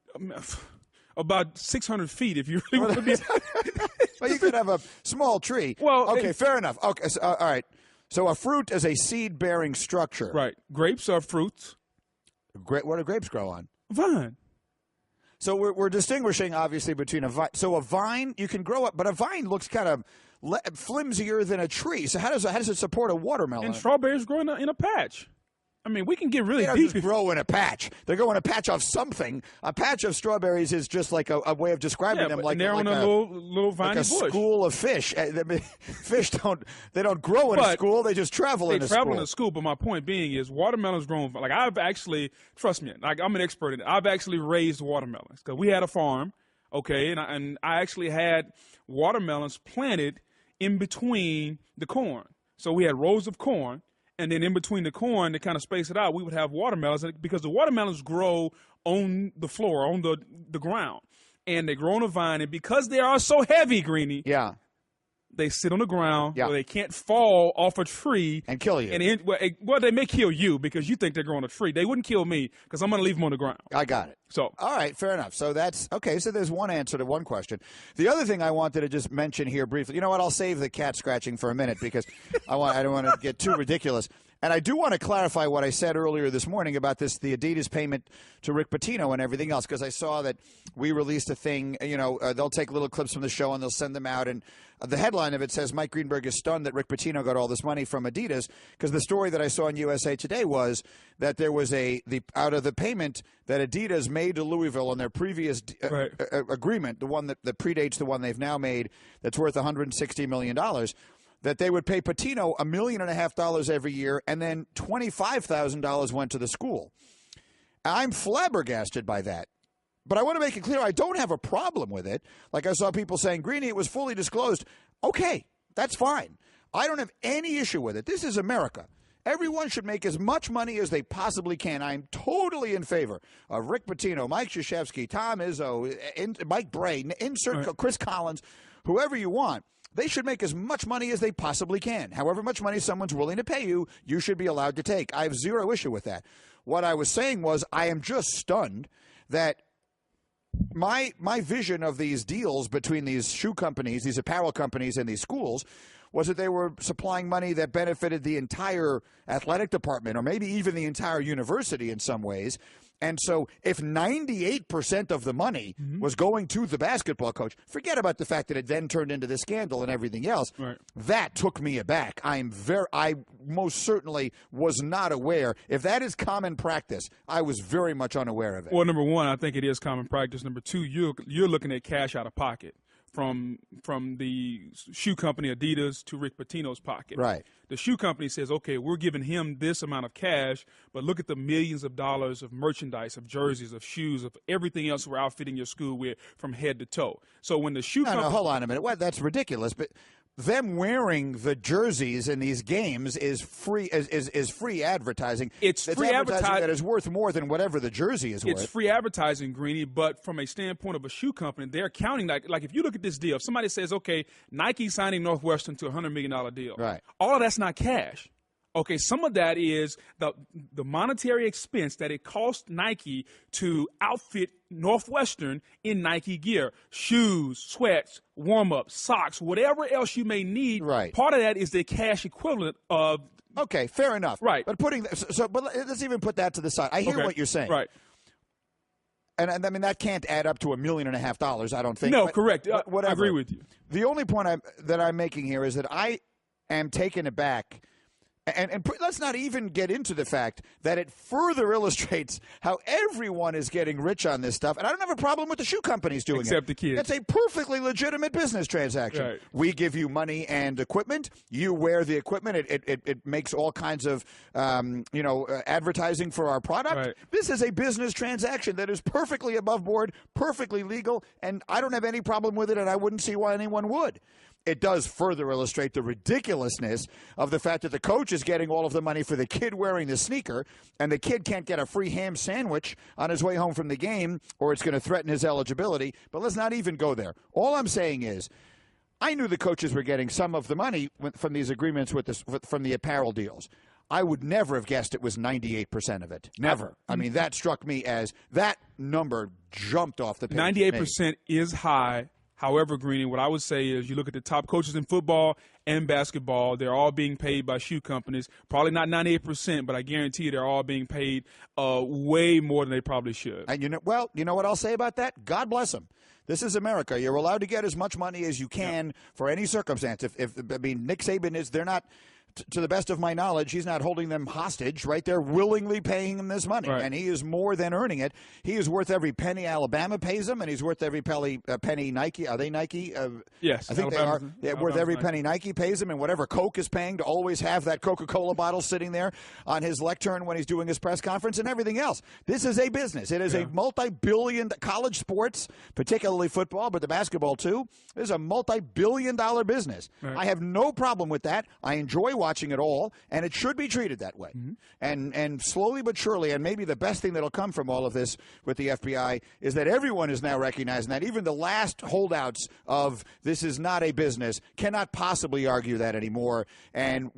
About 600 feet, if you really want to be. Well, you could have a small tree. Well, okay, fair enough. Okay, so, all right. So a fruit is a seed-bearing structure. Right. Grapes are fruits. What do grapes grow on? Vine. So we're distinguishing, obviously, between a vine. So a vine, you can grow up, but a vine looks kind of flimsier than a tree. So how does it support a watermelon? And strawberries grow in a patch. I mean, we can get really deep. They don't just grow in a patch. They grow in a patch of something. A patch of strawberries is just like a way of describing them, like they're on a little viney bush. Like a school of fish. Fish don't grow in a school. They just travel in a school. They travel in a school. But my point being is, watermelons grow. Like I've actually, trust me, like I'm an expert in it. I've actually raised watermelons because we had a farm, okay, and I actually had watermelons planted in between the corn. So we had rows of corn. And then in between the corn, to kind of space it out, we would have watermelons because the watermelons grow on the floor, on the ground. And they grow on a vine. And because they are so heavy, Greeny, they sit on the ground where they can't fall off a tree. And kill you. And well, they may kill you because you think they're growing on a tree. They wouldn't kill me because I'm going to leave them on the ground. I got it. So, all right, fair enough. So that's okay. So there's one answer to one question. The other thing I wanted to just mention here briefly, you know what? I'll save the cat scratching for a minute because I don't want to get too ridiculous. And I do want to clarify what I said earlier this morning about the Adidas payment to Rick Pitino and everything else, because I saw that we released a thing, they'll take little clips from the show and they'll send them out. And the headline of it says, Mike Greenberg is stunned that Rick Pitino got all this money from Adidas, because the story that I saw in USA Today was that there was out of the payment that Adidas made to Louisville on their previous agreement, the one that predates the one they've now made that's worth $160 million, that they would pay Pitino $1.5 million every year, and then $25,000 went to the school. I'm flabbergasted by that. But I want to make it clear, I don't have a problem with it. Like I saw people saying, Greeny, it was fully disclosed. Okay, that's fine. I don't have any issue with it. This is America. Everyone should make as much money as they possibly can. I'm totally in favor of Rick Pitino, Mike Krzyzewski, Tom Izzo, Mike Bray, insert Chris Collins, whoever you want. They should make as much money as they possibly can. However much money someone's willing to pay you, you should be allowed to take. I have zero issue with that. What I was saying was I am just stunned that my vision of these deals between these shoe companies, these apparel companies, and these schools was that they were supplying money that benefited the entire athletic department or maybe even the entire university in some ways. And so if 98% of the money was going to the basketball coach, forget about the fact that it then turned into the scandal and everything else. Right. That took me aback. I most certainly was not aware. If that is common practice, I was very much unaware of it. Well, number one, I think it is common practice. Number two, you're looking at cash out of pocket. From the shoe company Adidas to Rick Pitino's pocket. Right. The shoe company says, okay, we're giving him this amount of cash, but look at the millions of dollars of merchandise, of jerseys, of shoes, of everything else we're outfitting your school with from head to toe. So when the shoe company... No, hold on a minute. What? That's ridiculous. them wearing the jerseys in these games is free free advertising. It's free advertising that is worth more than whatever the jersey is worth. It's free advertising, Greeny, but from a standpoint of a shoe company, they're counting like if you look at this deal, if somebody says, okay, Nike signing Northwestern to a $100 million deal, right? All of that's not cash. Okay, some of that is the monetary expense that it cost Nike to outfit Northwestern in Nike gear, shoes, sweats, warm-ups, socks, whatever else you may need. Right. Part of that is the cash equivalent of. Okay, fair enough. Right. But but let's even put that to the side. I hear what you're saying. Right. And I mean that can't add up to $1.5 million. I don't think. No, but, correct. Whatever. I agree with you. The only point that I'm making here is that I am taken aback. And let's not even get into the fact that it further illustrates how everyone is getting rich on this stuff. And I don't have a problem with the shoe companies doing it. Except the kids. It's a perfectly legitimate business transaction. Right. We give you money and equipment. You wear the equipment. It makes all kinds of advertising for our product. Right. This is a business transaction that is perfectly above board, perfectly legal, and I don't have any problem with it, and I wouldn't see why anyone would. It does further illustrate the ridiculousness of the fact that the coach is getting all of the money for the kid wearing the sneaker, and the kid can't get a free ham sandwich on his way home from the game, or it's going to threaten his eligibility. But let's not even go there. All I'm saying is, I knew the coaches were getting some of the money from these agreements from the apparel deals. I would never have guessed it was 98% of it. Never. I mean, that struck me as that number jumped off the page. 98% is high. However, Greeny, what I would say is you look at the top coaches in football and basketball, they're all being paid by shoe companies. Probably not 98%, but I guarantee you they're all being paid way more than they probably should. And you know what I'll say about that? God bless them. This is America. You're allowed to get as much money as you can for any circumstance. Nick Saban they're not, to the best of my knowledge, he's not holding them hostage, right? They're willingly paying him this money, right. And he is more than earning it. He is worth every penny Alabama pays him, and he's worth every penny Nike. Are they Nike? Yes. I think Alabama's, they are. They're worth every penny Nike pays him, and whatever Coke is paying to always have that Coca-Cola bottle sitting there on his lectern when he's doing his press conference and everything else. This is a business. It is a multi-billion college sports, particularly football, but the basketball too. This is a multi-billion-dollar business. Right. I have no problem with that. I enjoy watching it all, and it should be treated that way. Mm-hmm. And slowly but surely, and maybe the best thing that'll come from all of this with the FBI is that everyone is now recognizing that even the last holdouts of this is not a business cannot possibly argue that anymore, and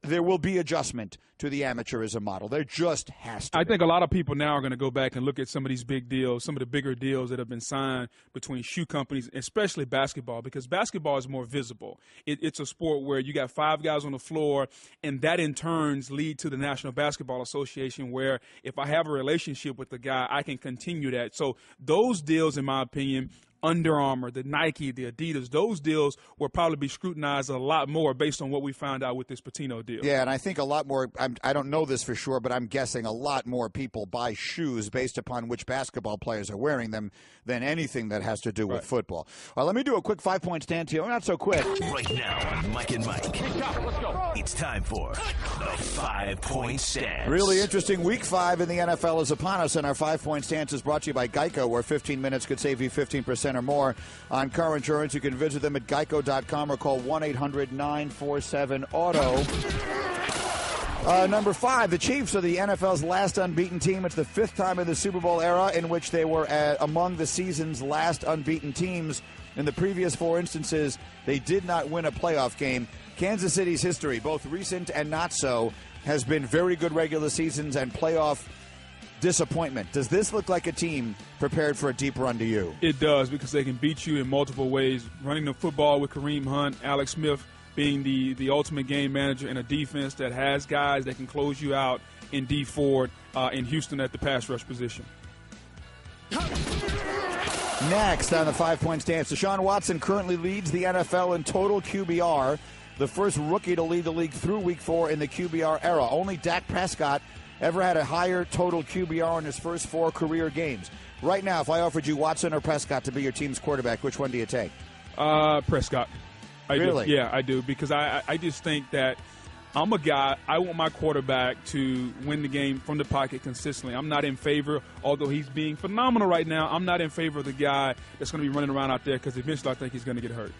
there will be adjustment to the amateurism model. There just has to be. I think a lot of people now are going to go back and look at some of these big deals, some of the bigger deals that have been signed between shoe companies, especially basketball, because basketball is more visible. It's a sport where you got 5 guys on the floor, and that in turns lead to the National Basketball Association, where if I have a relationship with the guy, I can continue that. So those deals, in my opinion, Under Armour, the Nike, the Adidas, those deals will probably be scrutinized a lot more based on what we found out with this Patino deal. Yeah, and I think a lot more, I don't know this for sure, but I'm guessing a lot more people buy shoes based upon which basketball players are wearing them than anything that has to do with football. Well, let me do a quick 5-point stance here. Not so quick. Right now on Mike and Mike. Let's go. It's time for the 5-point stance. Really interesting week 5 in the NFL is upon us, and our 5-point stance is brought to you by Geico, where 15 minutes could save you 15% or more on car insurance. You can visit them at geico.com or call 1-800-947-AUTO. Number 5, the Chiefs are the NFL's last unbeaten team. It's the 5th time in the Super Bowl era in which they were among the season's last unbeaten teams. In the previous 4 instances, they did not win a playoff game. Kansas City's history, both recent and not so, has been very good regular seasons and playoff disappointment. Does this look like a team prepared for a deep run to you? It does, because they can beat you in multiple ways. Running the football with Kareem Hunt, Alex Smith being the ultimate game manager, and a defense that has guys that can close you out in D Ford in Houston at the pass rush position. Next on the 5-point stance, Deshaun Watson currently leads the NFL in total QBR, the first rookie to lead the league through Week 4 in the QBR era. Only Dak Prescott ever had a higher total QBR in his first 4 career games. Right now, if I offered you Watson or Prescott to be your team's quarterback, which one do you take? Prescott. Really? Do. Yeah, I do, because I just think that I'm a guy, I want my quarterback to win the game from the pocket consistently. I'm not in favor, although he's being phenomenal right now, I'm not in favor of the guy that's going to be running around out there, because eventually I think he's going to get hurt.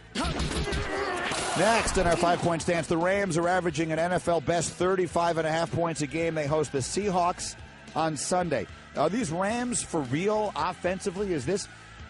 Next in our 5-point stance, the Rams are averaging an NFL best 35.5 points a game. They host the Seahawks on Sunday. Are these Rams for real offensively? Is this,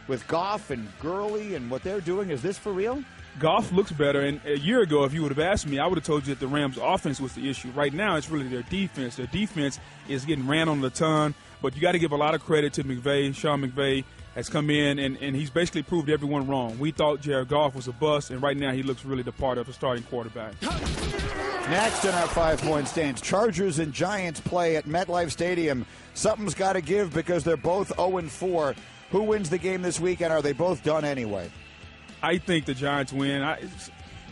with Goff and Gurley and what they're doing, is this for real? Goff looks better, and a year ago, if you would have asked me, I would have told you that the Rams' offense was the issue. Right now, it's really their defense. Their defense is getting ran on the ton, but you got to give a lot of credit to McVay. Sean McVay has come in, and he's basically proved everyone wrong. We thought Jared Goff was a bust, and right now he looks really the part of a starting quarterback. Next in our 5-point stance, Chargers and Giants play at MetLife Stadium. Something's got to give because they're both 0-4. Who wins the game this weekend? Are they both done anyway? I think the Giants win.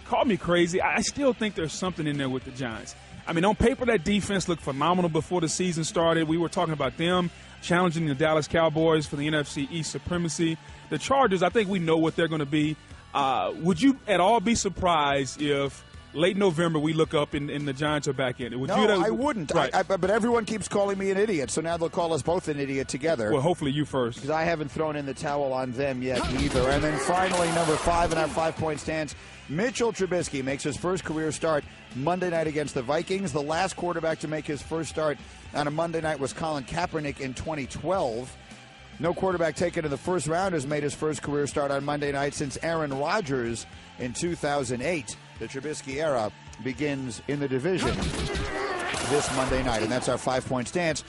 Call me crazy. I still think there's something in there with the Giants. I mean, on paper, that defense looked phenomenal before the season started. We were talking about them challenging the Dallas Cowboys for the NFC East supremacy. The Chargers, I think we know what they're going to be. Would you at all be surprised if late November we look up and the Giants are back in it? I wouldn't. Right. But everyone keeps calling me an idiot, so now they'll call us both an idiot together. Well, hopefully you first. Because I haven't thrown in the towel on them yet either. And then finally, number 5 in our 5-point stance, Mitchell Trubisky makes his first career start Monday night against the Vikings. The last quarterback to make his first start on a Monday night was Colin Kaepernick in 2012. No quarterback taken in the first round has made his first career start on Monday night since Aaron Rodgers in 2008. The Trubisky era begins in the division this Monday night, and that's our 5-point stance.